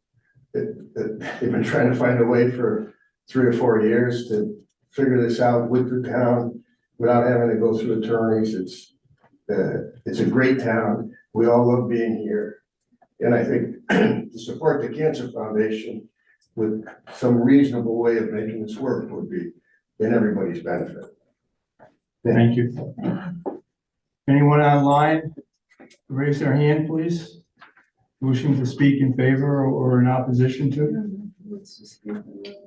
that they've been trying to find a way for 3 or 4 years to figure this out with the town without having to go through attorneys. It's a great town. We all love being here. And I think to support the Cancer Foundation with some reasonable way of making this work would be in everybody's benefit. Thank you. Anyone online, raise their hand, please. Wishing to speak in favor or in opposition to it?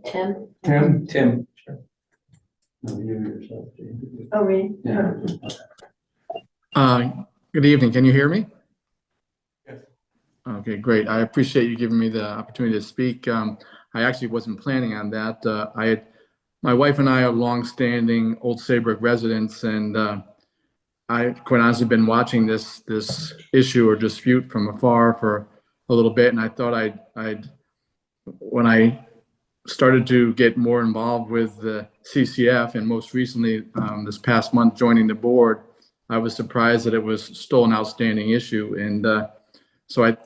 Tim? Tim? Tim. No, you yourself, Jane. Oh, really? Yeah. Good evening. Can you hear me? Yes. Okay, great. I appreciate you giving me the opportunity to speak. I actually wasn't planning on that. My wife and I are longstanding Old Saybrook residents, and I quite honestly been watching this issue or dispute from afar for a little bit, and I thought when I started to get more involved with the CCF, and most recently this past month joining the board, I was surprised that it was still an outstanding issue. And so I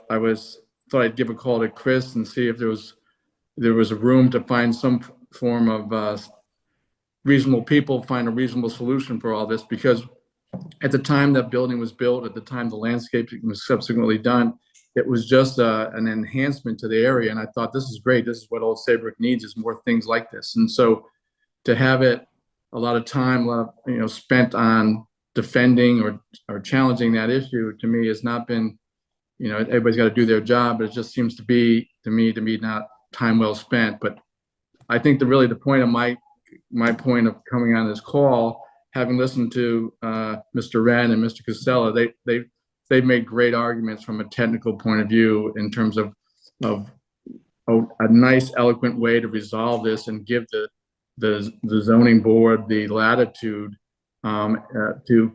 thought I'd give a call to Chris and see if there was a room to find some form of reasonable people, find a reasonable solution for all this, because at the time that building was built, at the time the landscaping was subsequently done, it was just an enhancement to the area. And I thought, this is great. This is what Old Saybrook needs, is more things like this. And so to have it, a lot of time, spent on defending or challenging that issue, to me has not been, everybody's got to do their job, but it just seems to me not time well spent. But I think the point of my point of coming on this call, having listened to Mr. Wren and Mr. Casella, they've made great arguments from a technical point of view in terms of a nice eloquent way to resolve this and give the zoning board the latitude to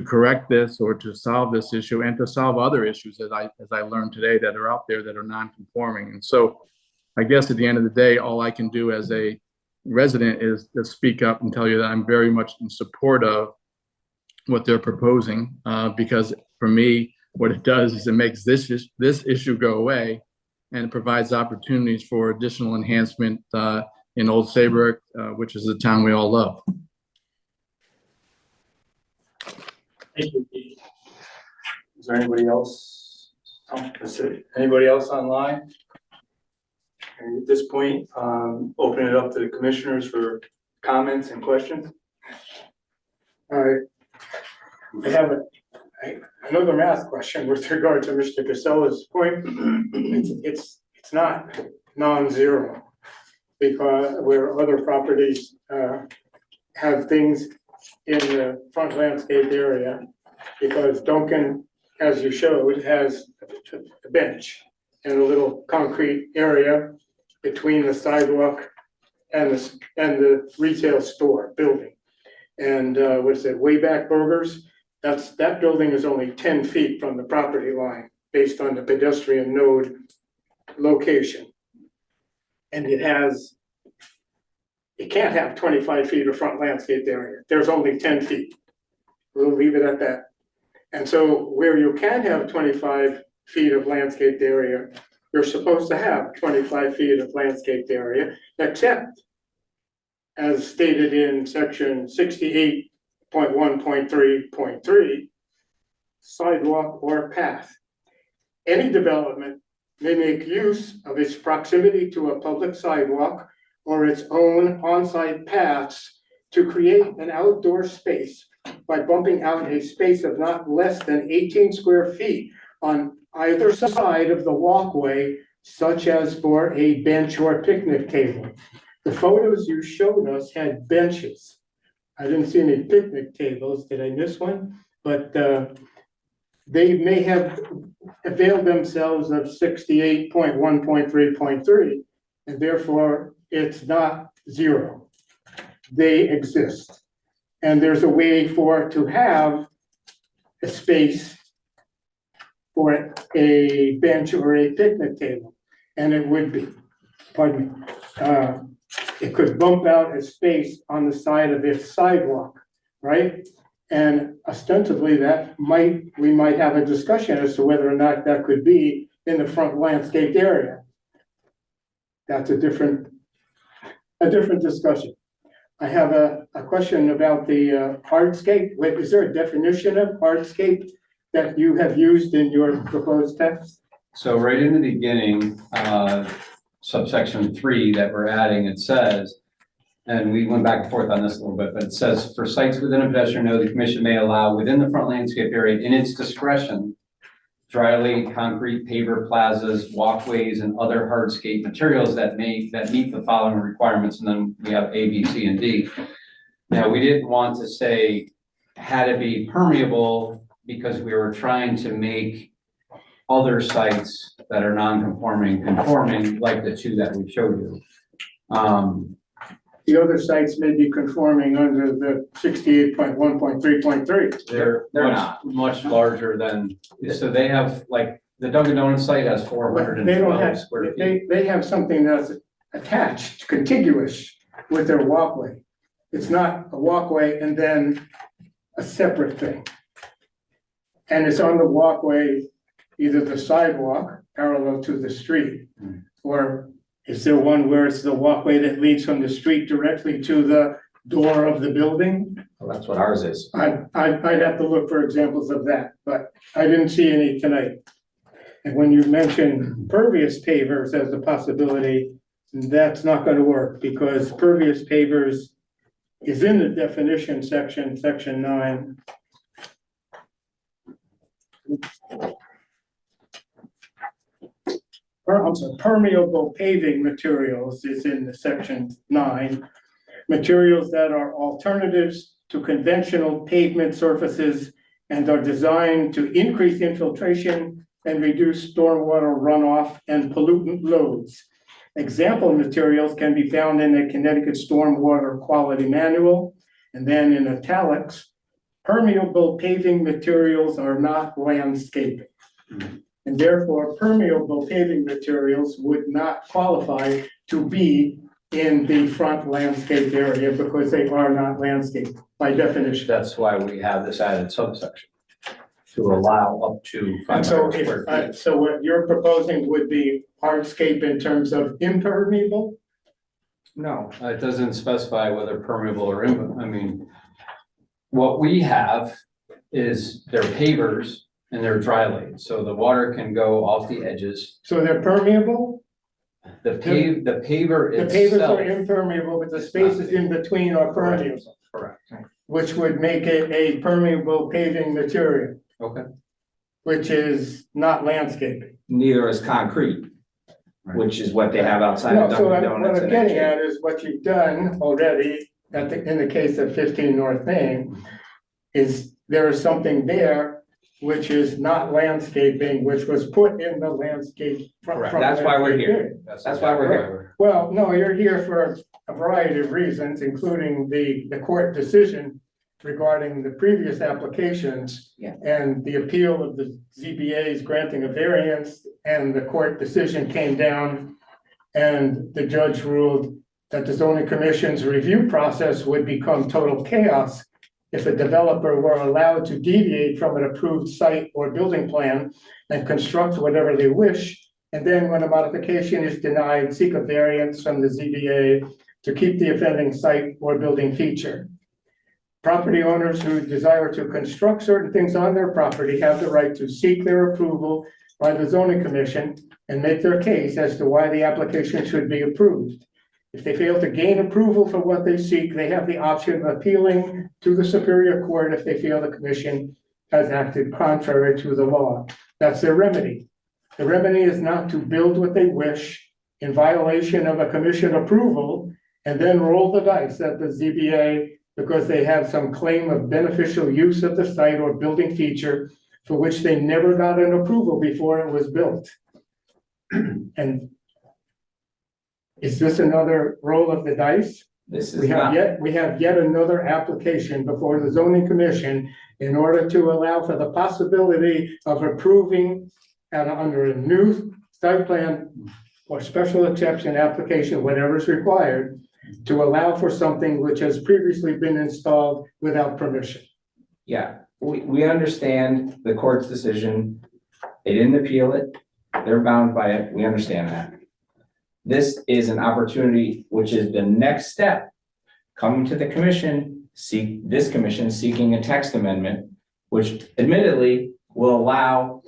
correct this or to solve this issue and to solve other issues as I learned today that are out there that are non-conforming. And so I guess at the end of the day, all I can do as a resident is to speak up and tell you that I'm very much in support of what they're proposing, because for me, what it does is it makes this issue go away, and it provides opportunities for additional enhancement in Old Saybrook, which is the town we all love. Thank you, Pete. Is there anybody else? Oh, that's it. Anybody else online? And at this point, open it up to the commissioners for comments and questions. All right. I have another math question with regard to Mr. Casella's point. It's not non-zero, because where other properties have things in the front landscape area, because Duncan, as you showed, has a bench and a little concrete area between the sidewalk and the retail store building. And what is it, Wayback Burgers? That building is only 10 feet from the property line based on the pedestrian node location. And it can't have 25 feet of front landscape area. There's only 10 feet. We'll leave it at that. And so where you can have 25 feet of landscaped area, you're supposed to have 25 feet of landscaped area, except as stated in section 68.1.3.3, sidewalk or path. Any development may make use of its proximity to a public sidewalk or its own on-site paths to create an outdoor space by bumping out a space of not less than 18 square feet on either side of the walkway, such as for a bench or picnic table. The photos you showed us had benches. I didn't see any picnic tables. Did I miss one? But they may have availed themselves of 68.1.3.3, and therefore it's not zero. They exist. And there's a way to have a space for a bench or a picnic table. And it would be, pardon me, it could bump out a space on the side of its sidewalk, right? And ostensibly we might have a discussion as to whether or not that could be in the front landscaped area. That's a different discussion. I have a question about the hardscape. Wait, is there a definition of hardscape that you have used in your proposed text? So right in the beginning, subsection 3 that we're adding, it says, and we went back and forth on this a little bit, but it says, for sites within a pedestrian node, the commission may allow within the front landscape area in its discretion, dry laid concrete paver plazas, walkways, and other hardscape materials that meet the following requirements. And then we have A, B, C, and D. Now, we didn't want to say had to be permeable because we were trying to make other sites that are non-conforming conforming, like the 2 that we showed you. The other sites may be conforming under the 68.1.3.3. They're much larger than, so they have, like, the Dunkin' Donuts site has 412 square feet. They have something that's attached, contiguous with their walkway. It's not a walkway and then a separate thing. And it's on the walkway, either the sidewalk parallel to the street, or is there one where it's the walkway that leads from the street directly to the door of the building? Well, that's what ours is. I'd have to look for examples of that, but I didn't see any tonight. And when you mention pervious pavers as a possibility, that's not going to work because pervious pavers is in the definition section, section 9. I'm sorry, permeable paving materials is in the section 9. Materials that are alternatives to conventional pavement surfaces and are designed to increase infiltration and reduce stormwater runoff and pollutant loads. Example materials can be found in the Connecticut Stormwater Quality Manual. And then in italics, permeable paving materials are not landscaping. And therefore permeable paving materials would not qualify to be in the front landscape area because they are not landscape by definition. That's why we have this added subsection to allow up to And so 500 square feet. so what you're proposing would be hardscape in terms of impermeable? No, It doesn't specify whether permeable or, I mean, what we have is their pavers and their dry lanes, so the water can go off the edges. So they're permeable? The paver The pavers itself. are impermeable, but the spaces in between are permeable, Correct. which would make it a permeable paving material, Okay. which is not landscaping. neither is concrete, Right. which is what they have outside No, of so Dunkin' what Donuts I'm and getting NJ. at is what you've done already in the case of 15 North Main is there is something there which is not landscaping, which was put in the landscape. Correct. That's why we're landscape here. area. That's why we're here. Well, no, you're here for a variety of reasons, including the court decision regarding the previous applications. Yeah. And the appeal of the ZBA's granting a variance, and the court decision came down. And the judge ruled that the zoning commission's review process would become total chaos if a developer were allowed to deviate from an approved site or building plan and construct whatever they wish. And then when a modification is denied, seek a variance from the ZBA to keep the offending site or building feature. Property owners who desire to construct certain things on their property have the right to seek their approval by the zoning commission and make their case as to why the application should be approved. If they fail to gain approval for what they seek, they have the option of appealing to the Superior Court if they feel the commission has acted contrary to the law. That's their remedy. The remedy is not to build what they wish in violation of a commission approval and then roll the dice at the ZBA because they have some claim of beneficial use of the site or building feature for which they never got an approval before it was built. And is this another roll of the dice? This is We have not, yet another application before the zoning commission in order to allow for the possibility of approving and under a new site plan or special exception application, whatever is required, to allow for something which has previously been installed without permission. yeah, we understand the court's decision. They didn't appeal it. They're bound by it. We understand that. This is an opportunity, which is the next step, coming to the commission, this commission seeking a text amendment, which admittedly will allow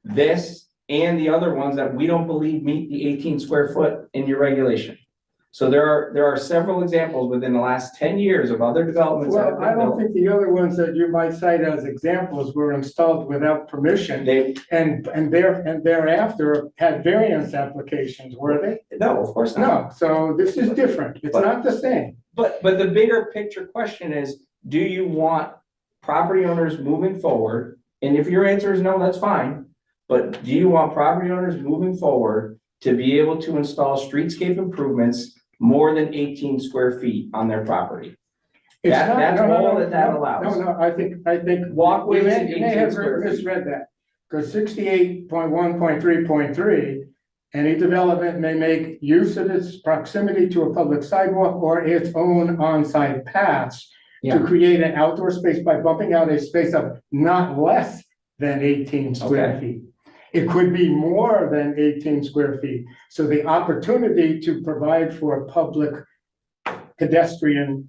this and the other ones that we don't believe meet the 18 square foot in your regulation. So there are several examples within the last 10 years of other developments that have Well, I been don't built. think the other ones that you might cite as examples were installed without permission They, and thereafter had variance applications, were they? no, of course not. No, so this is different. It's not the same. But the bigger picture question is, do you want property owners moving forward? And if your answer is no, that's fine. But do you want property owners moving forward to be able to install streetscape improvements more than 18 square feet on their property? It's That- not- that's no, no, all no, that that no, allows. No, I think. Walkways You and may 18 have square feet. misread that, because 68.1.3.3, any development may make use of its proximity to a public sidewalk or its own on-site paths to Yeah. create an outdoor space by bumping out a space of not less than 18 square Okay. feet. It could be more than 18 square feet. So the opportunity to provide for public pedestrian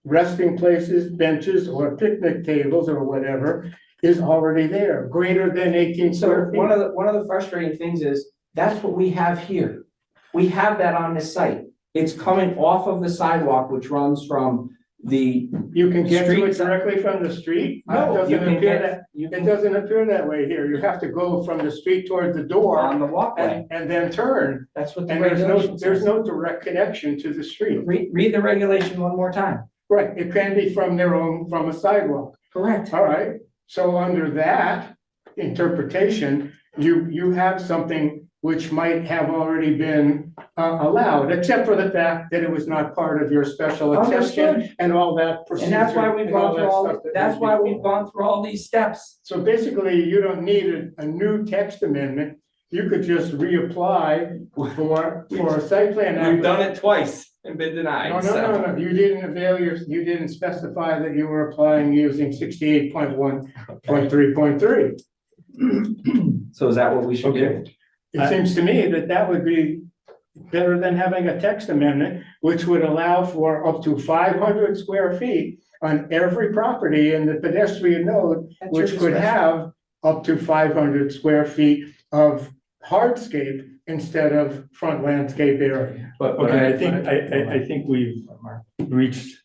resting places, benches, or picnic tables or whatever is already there, greater than 18 So square feet. one of the frustrating things is, that's what we have here. We have that on this site. It's coming off of the sidewalk, which runs from the, You can get to it Street- directly from the street? no, It you doesn't can appear get, that, you it can doesn't appear that way here. You have to go from the street toward the door on the walkway. and then turn. That's what the And there's regulation says. no direct connection to the street. Read the regulation one more time. Right, it can be from a sidewalk. Correct. All right, so under that interpretation, you have something which might have already been allowed, except for the fact that it was not part of your special exception Understood. and all that procedure. And that's why we've and gone through that all, stuff that that's was why before. we've gone through all these steps. So basically, you don't need a new text amendment. You could just reapply for a site plan. We've done it twice and been denied, No, so. no, you didn't you didn't specify that you were applying using 68.1.3.3. So is that what we should do? It seems to me that that would be better than having a text amendment, which would allow for up to 500 square feet on every property in the pedestrian node, That's your which could discretion. have up to 500 square feet of hardscape instead of front landscape area. But I think we've reached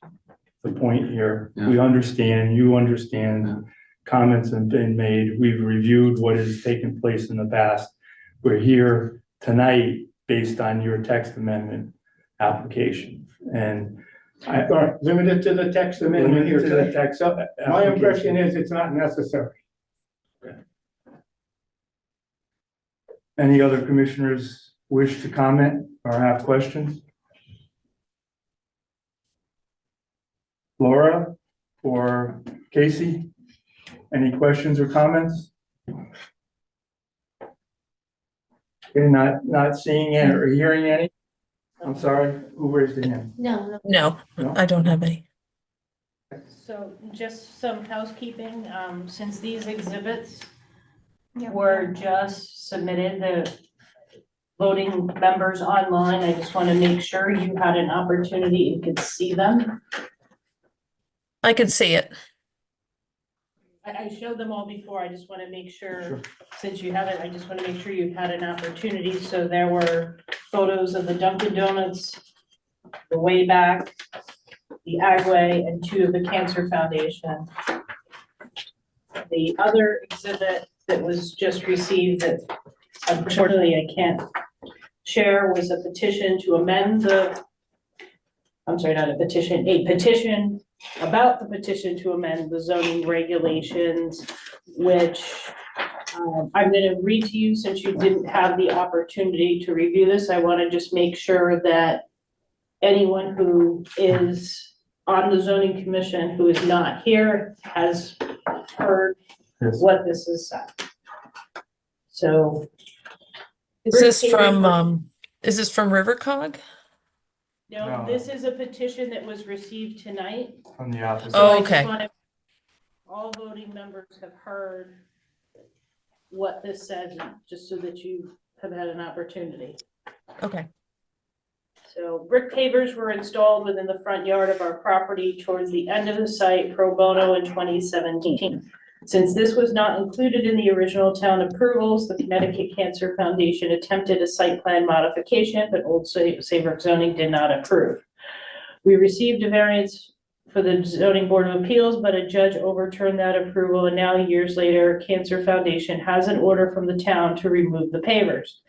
the point here. We understand, you understand, comments have been made. We've reviewed what has taken place in the past. We're here tonight based on your text amendment application. And I thought limited to the text amendment here limited to the today. text My impression application. is it's not necessary. Any other commissioners wish to comment or have questions? Laura or Casey? Any questions or comments? Okay, not seeing any or hearing any? I'm sorry, who raised their hand? No. No, No? I don't have any. So just some housekeeping, since these exhibits were just submitted, the voting members online, I just want to make sure you had an opportunity and could see them. I can see it. I showed them all before, I just want to make Sure. sure, since you haven't, I just want to make sure you've had an opportunity. So there were photos of the Dunkin' Donuts, the Way Back, the Agway, and 2 of the Cancer Foundation. The other exhibit that was just received that unfortunately I can't share was a petition to amend the, I'm sorry, not a petition about the petition to amend the zoning regulations, which I'm gonna read to you since you didn't have the opportunity to review this. I wanna just make sure that anyone who is on the zoning commission who is not here has heard Yes. what this is said. So. Is this from Rivercog? No, No. this is a petition that was received tonight. On the opposite. So I Oh, just okay. wanna- all voting members have heard what this says, just so that you have had an opportunity. Okay. So brick pavers were installed within the front yard of our property towards the end of the site pro bono in 2017. Since this was not included in the original town approvals, the Connecticut Cancer Foundation attempted a site plan modification, but Old Saybrook zoning did not approve. We received a variance for the zoning board of appeals, but a judge overturned that approval, and now years later, Cancer Foundation has an order from the town to remove the pavers.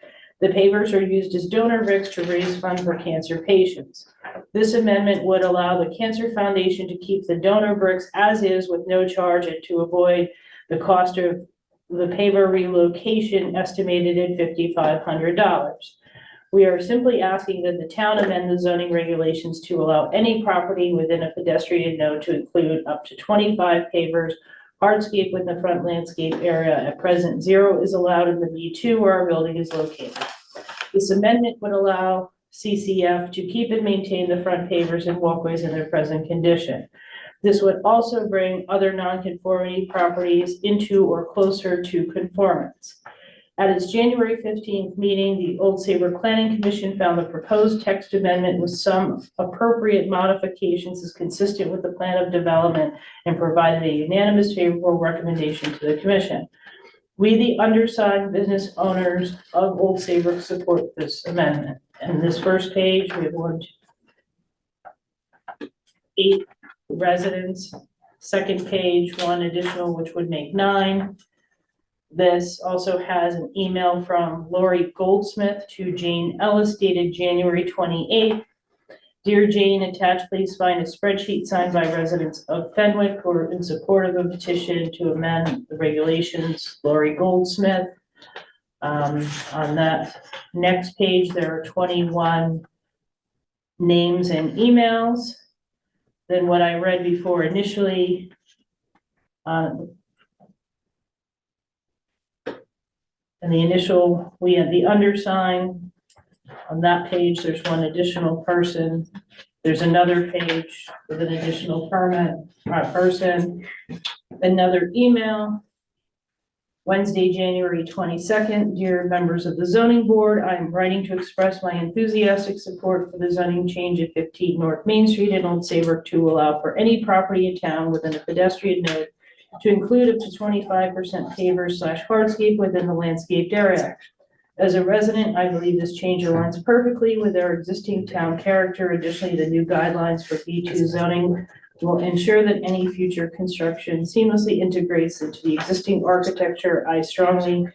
The pavers are used as donor bricks to raise funds for cancer patients. This amendment would allow the Cancer Foundation to keep the donor bricks as is with no charge and to avoid the cost of the paver relocation estimated at $5,500. We are simply asking that the town amend the zoning regulations to allow any property within a pedestrian node to include up to 25 pavers, hardscape with the front landscape area. At present, 0 is allowed in the B2 where our building is located. This amendment would allow CCF to keep and maintain the front pavers and walkways in their present condition. This would also bring other nonconformity properties into or closer to conformance. At its January 15th meeting, the Old Saybrook Planning Commission found the proposed text amendment with some appropriate modifications is consistent with the plan of development and provided a unanimous favorable recommendation to the commission. We, the undersigned business owners of Old Saybrook, support this amendment. And this first page, we have 8 residents. Second page, 1 additional, which would make 9. This also has an email from Lori Goldsmith to Jane Ellis dated January 28th. Dear Jane, attached, please find a spreadsheet signed by residents of Fenwick who are in support of a petition to amend the regulations. Lori Goldsmith. On that next page, there are 21 names and emails than what I read before initially. And the initial, we had the undersign. On that page, there's one additional person. There's another page with an additional person, another email. Wednesday, January 22nd, dear members of the zoning board, I am writing to express my enthusiastic support for the zoning change at 15 North Main Street in Old Saybrook to allow for any property in town within a pedestrian node to include up to 25% pavers/hardscape within the landscaped area. As a resident, I believe this change aligns perfectly with our existing town character. Additionally, the new guidelines for B2 zoning will ensure that any future construction seamlessly integrates into the existing architecture. I strongly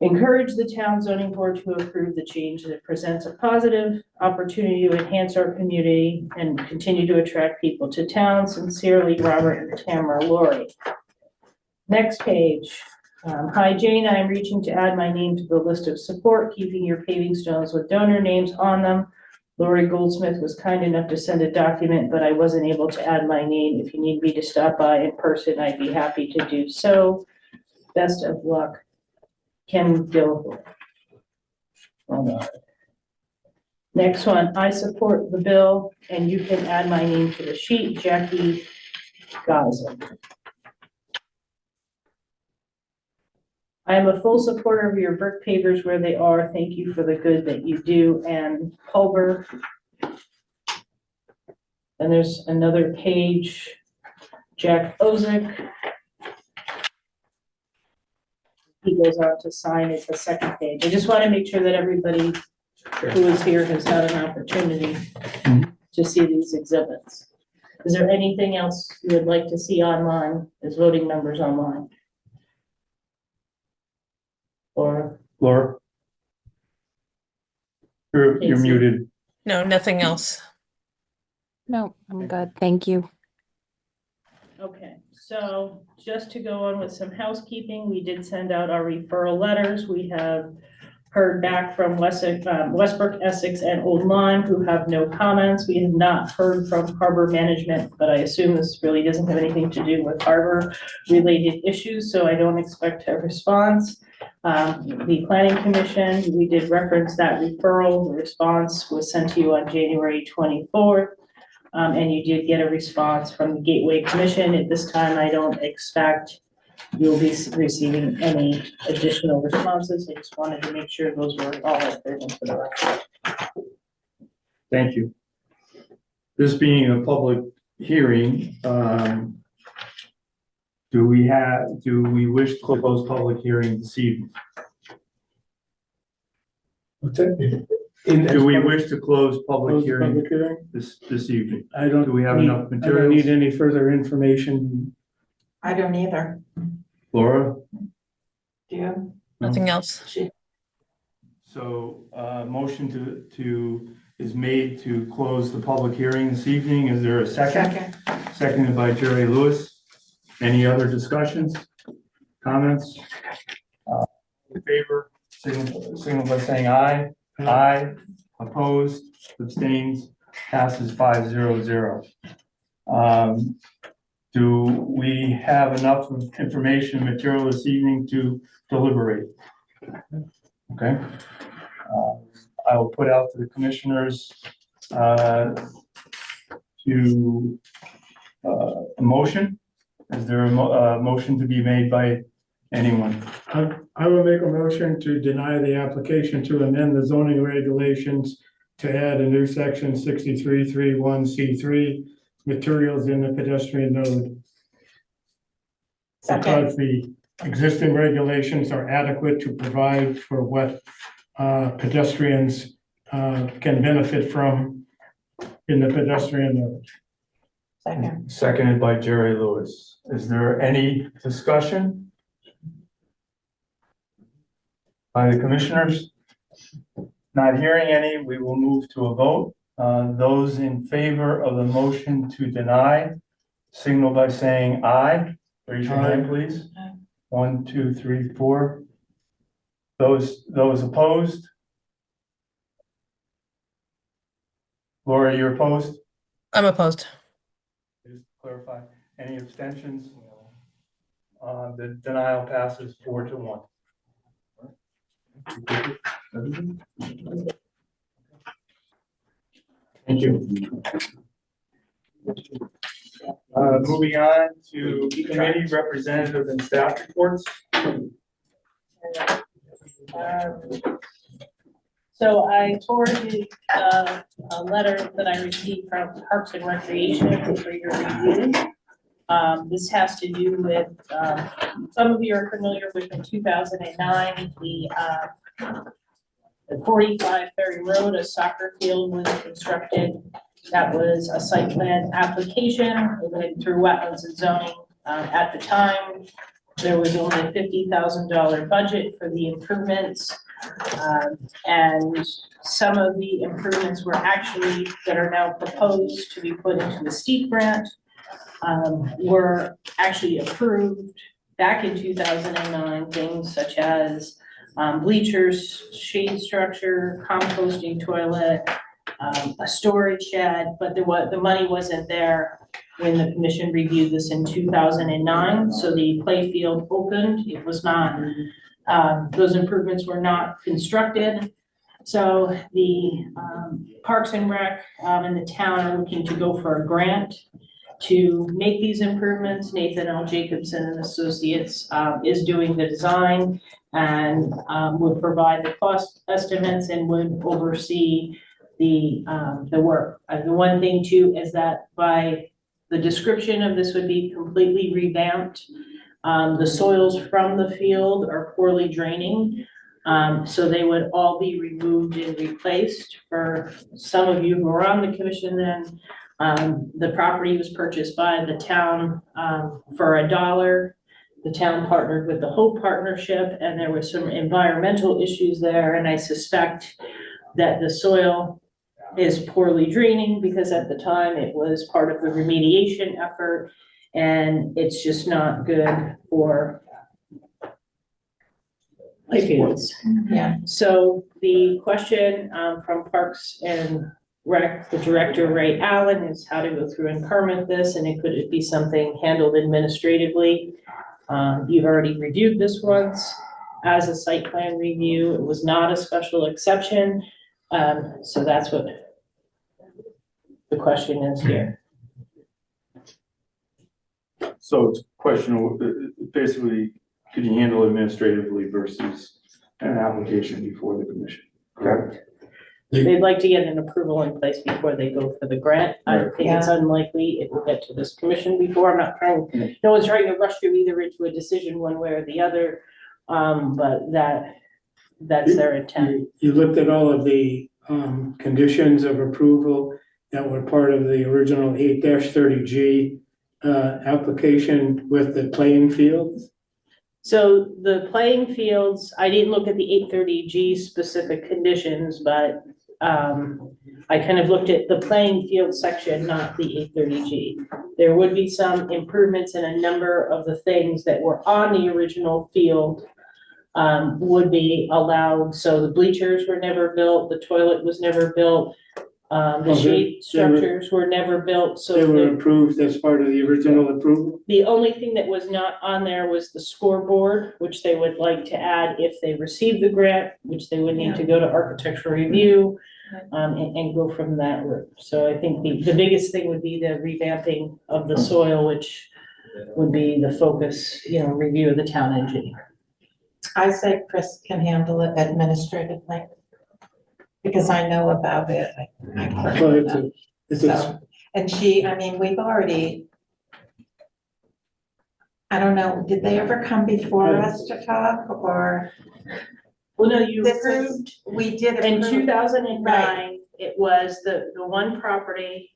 encourage the town zoning board to approve the change that presents a positive opportunity to enhance our community and continue to attract people to town. Sincerely, Robert and Tamara Laurie. Next page. Hi Jane, I am reaching to add my name to the list of support, keeping your paving stones with donor names on them. Lori Goldsmith was kind enough to send a document, but I wasn't able to add my name. If you need me to stop by in person, I'd be happy to do so. Best of luck, Kim Gilmore. Next one, I support the bill, and you can add my name to the sheet, Jackie Gaza. I am a full supporter of your brick pavers where they are. Thank you for the good that you do. And Pulver. And there's another page, Jack Ozick. He goes on to sign it, the second page. I just want to make sure that everybody who is here has had an opportunity to see these exhibits. Is there anything else you would like to see online as voting members online? Or Laura? You're Casey. muted. No, nothing else. No, I'm good. Thank you. okay, so just to go on with some housekeeping, we did send out our referral letters. We have heard back from Westbrook, Essex, and Old Lyme, who have no comments. We have not heard from Harbor Management, but I assume this really doesn't have anything to do with harbor-related issues, so I don't expect a response. The Planning Commission, we did reference that referral. The response was sent to you on January 24th. And you did get a response from the Gateway Commission. At this time, I don't expect you'll be receiving any additional responses. I just wanted to make sure those were all updated for the record. Thank you. This being a public hearing, do we wish to close public hearing this evening? Do we wish to close public hearing this evening? Do we have enough I don't materials? need any further information. I don't either. Laura? Do you? Nothing else. So, motion is made to close the public hearing this evening. Is there a second? Seconded by Jerry Lewis. Any other discussions, comments? In favor, signal by saying aye. Aye. Opposed, abstains, passes 5-0-0. Do we have enough information and material this evening to deliberate? Okay. I will put out to the commissioners a motion. Is there a motion to be made by anyone? I will make a motion to deny the application to amend the zoning regulations to add a new section 63.31C3, materials in the pedestrian node. Because the existing regulations are adequate to provide for what pedestrians can benefit from in the pedestrian node. Seconded by Jerry Lewis. Is there any discussion by the commissioners? Not hearing any, we will move to a vote. Those in favor of the motion to deny, signal by saying aye. Raise your hand, please. 1, 2, 3, 4. Those opposed? Laura, you're opposed? I'm opposed. Just clarify, any abstentions? The denial passes 4-1. Thank you. Moving on to committee representative and staff reports. So I forwarded a letter that I received from Parks and Recreation for your review. This has to do with, some of you are familiar with the 2009, the 45 Ferry Road, a soccer field was constructed. That was a site plan application. It went through wetlands and zoning. At the time, there was only a $50,000 budget for the improvements. And some of the improvements were actually, that are now proposed to be put into the steep grant, were actually approved back in 2009, things such as bleachers, shade structure, composting toilet, a storage shed, but the money wasn't there when the commission reviewed this in 2009. So the play field opened. It was not, those improvements were not constructed. So the Parks and Rec and the town are looking to go for a grant to make these improvements. Nathan L. Jacobson and Associates is doing the design and would provide the cost estimates and would oversee the work. The one thing too is that by the description of this would be completely revamped. The soils from the field are poorly draining. So they would all be removed and replaced. For some of you who were on the commission then, the property was purchased by the town for $1. The town partnered with the Hope Partnership, and there were some environmental issues there, and I suspect that the soil is poorly draining because at the time it was part of the remediation effort, and it's just not good for playfields. Yeah. So the question from Parks and Rec, the director, Ray Allen, is how to go through and permit this, and could it be something handled administratively? You've already reviewed this once as a site plan review. It was not a special exception. So that's what the question is here. So it's questionable, basically, could you handle administratively versus an application before the commission? Correct. They'd like to get an approval in place before they go for the grant. I think it's unlikely it will get to this commission before. I'm not trying, no one's trying to rush you either into a decision one way or the other. But that's their intent. You looked at all of the conditions of approval that were part of the original 8-30G application with the playing fields? So the playing fields, I didn't look at the 830G specific conditions, but I kind of looked at the playing field section, not the 830G. There would be some improvements in a number of the things that were on the original field would be allowed. So the bleachers were never built, the toilet was never built, the shade structures were never built, so they were approved as part of the original approval? the only thing that was not on there was the scoreboard, which they would like to add if they receive the grant, which they would need to go to architectural review and go from that route. So I think the biggest thing would be the revamping of the soil, which would be the focus, review of the town engineer. I say Chris can handle it administratively, because I know about it. And she, I mean, we've already, I don't know, did they ever come before us to talk, or? Well, no, you This approved, We did in approve. 2009, it was the one property,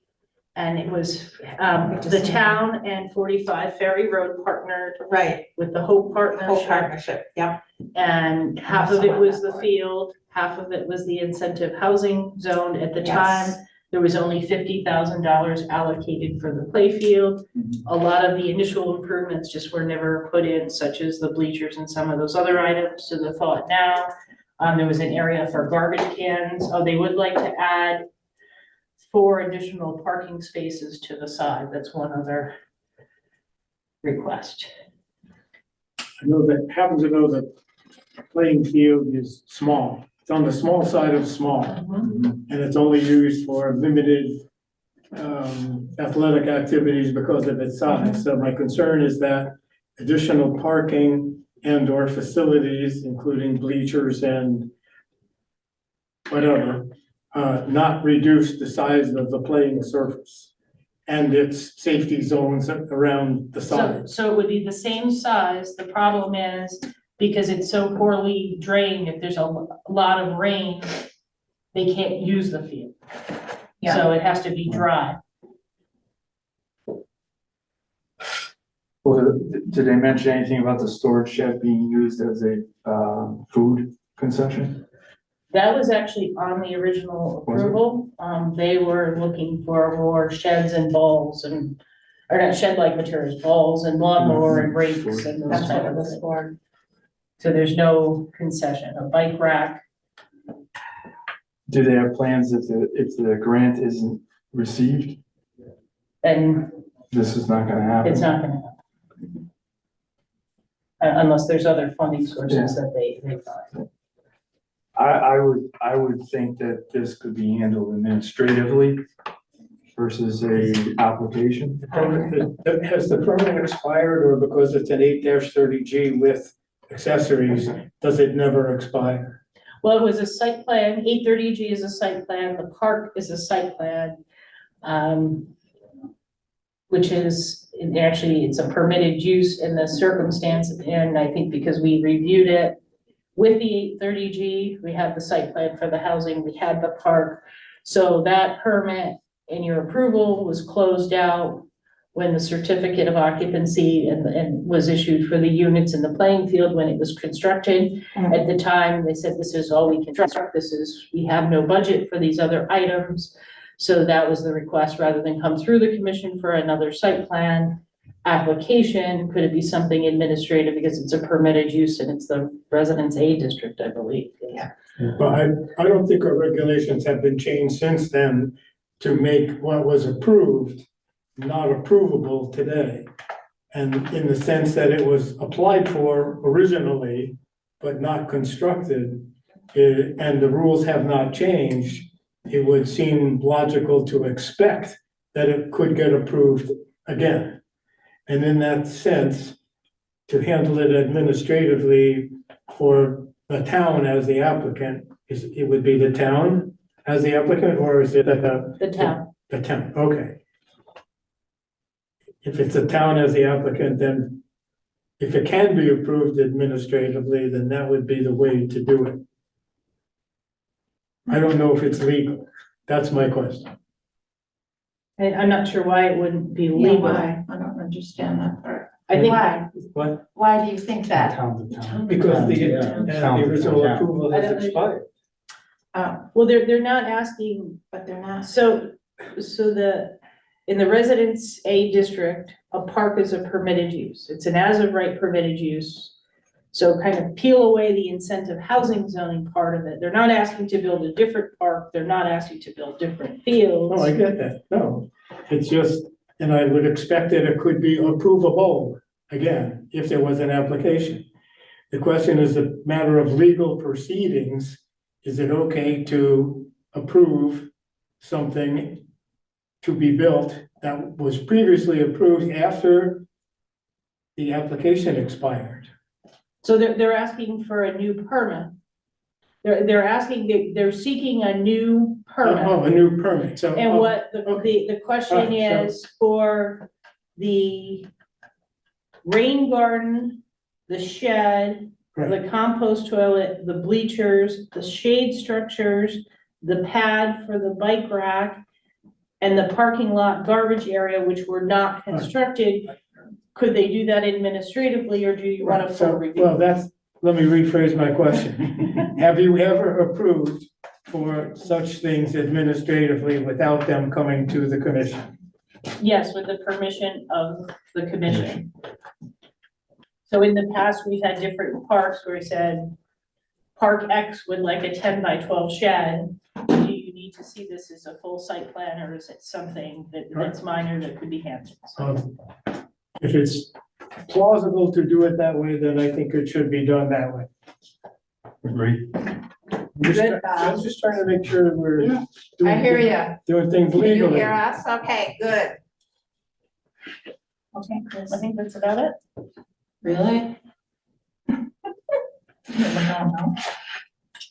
and it was the town and 45 Ferry Road partnered Right, with the Hope whole Partnership. partnership, yeah. And half of it was the field, half of it was the incentive housing zone at the time. Yes. There was only $50,000 allocated for the playfield. A lot of the initial improvements just were never put in, such as the bleachers and some of those other items. So the thought now, there was an area for garbage cans. Oh, they would like to add 4 additional parking spaces to the side. That's one other request. I know that, happen to know that playing field is small. It's on the small side of small, and it's only used for limited athletic activities because of its size. So my concern is that additional parking and or facilities, including bleachers and whatever, not reduce the size of the playing surface and its safety zones around the sides. So it would be the same size. The problem is, because it's so poorly drained, if there's a lot of rain, they can't use the field. So it has to be dry. Well, did they mention anything about the storage shed being used as a food concession? That was actually on the original approval. They were looking for more sheds and balls and, or not shed-like materials, balls and lawnmower and rakes and those That's what type it of was things. for. So there's no concession, a bike rack. Do they have plans if the grant isn't received? And This is not gonna happen? it's not gonna happen. Unless there's other funding sources that they find. I would think that this could be handled administratively versus a application. Has the permit expired, or because it's an 8-30G with accessories, does it never expire? Well, it was a site plan, 830G is a site plan, the park is a site plan. Which is, actually, it's a permitted use in the circumstance, and I think because we reviewed it with the 830G, we had the site plan for the housing, we had the park. So that permit and your approval was closed out when the certificate of occupancy and was issued for the units in the playing field when it was constructed. At the time, they said, this is all we can construct, we have no budget for these other items. So that was the request, rather than come through the commission for another site plan application, could it be something administrative because it's a permitted use and it's the Residence A district, I believe. Yeah. But I don't think our regulations have been changed since then to make what was approved not approvable today. And in the sense that it was applied for originally, but not constructed, and the rules have not changed, it would seem logical to expect that it could get approved again. And in that sense, to handle it administratively for the town as the applicant, it would be the town as the applicant, or is it The town. the town? Okay. If it's a town as the applicant, then if it can be approved administratively, then that would be the way to do it. I don't know if it's legal. That's my question. I'm not sure why it wouldn't be Yeah, legal. why? I don't understand that part. I think, Why? What? Why do you think that? Because the original approval has expired. Oh, well, they're not asking, but they're not. so in the Residence A district, a park is a permitted use. It's an as of right permitted use. So kind of peel away the incentive housing zoning part of it. They're not asking to build a different park. They're not asking to build different fields. Oh, I get that. No, it's just, and I would expect that it could be approvable again, if there was an application. The question is a matter of legal proceedings. Is it okay to approve something to be built that was previously approved after the application expired? So they're asking for a new permit. They're seeking a new permit. Oh, a new permit, so. And what the question Alright, is for the rain garden, the shed, Right. the compost toilet, the bleachers, the shade structures, the pad for the bike rack, and the parking lot garbage area, which were not constructed. Could they do that administratively, or do you want a Right, full so, review? well, let me rephrase my question. Have you ever approved for such things administratively without them coming to the commission. Yes, with the permission of the commission. So in the past, we've had different parks where we said, Park X would like a 10 by 12 shed. Do you need to see this as a full site plan, or is it something that's minor that could be handled? If it's plausible to do it that way, then I think it should be done that way. Agree. I'm just trying to make sure that we're I hear you. doing things Can you legally. hear us? Okay, good. Okay, I think that's about it. Really?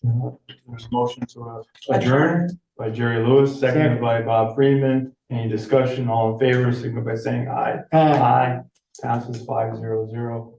There's a motion to adjourn by Jerry Lewis, seconded by Bob Freeman. Any discussion? All in favor, signify by saying aye. Aye. Passes 500.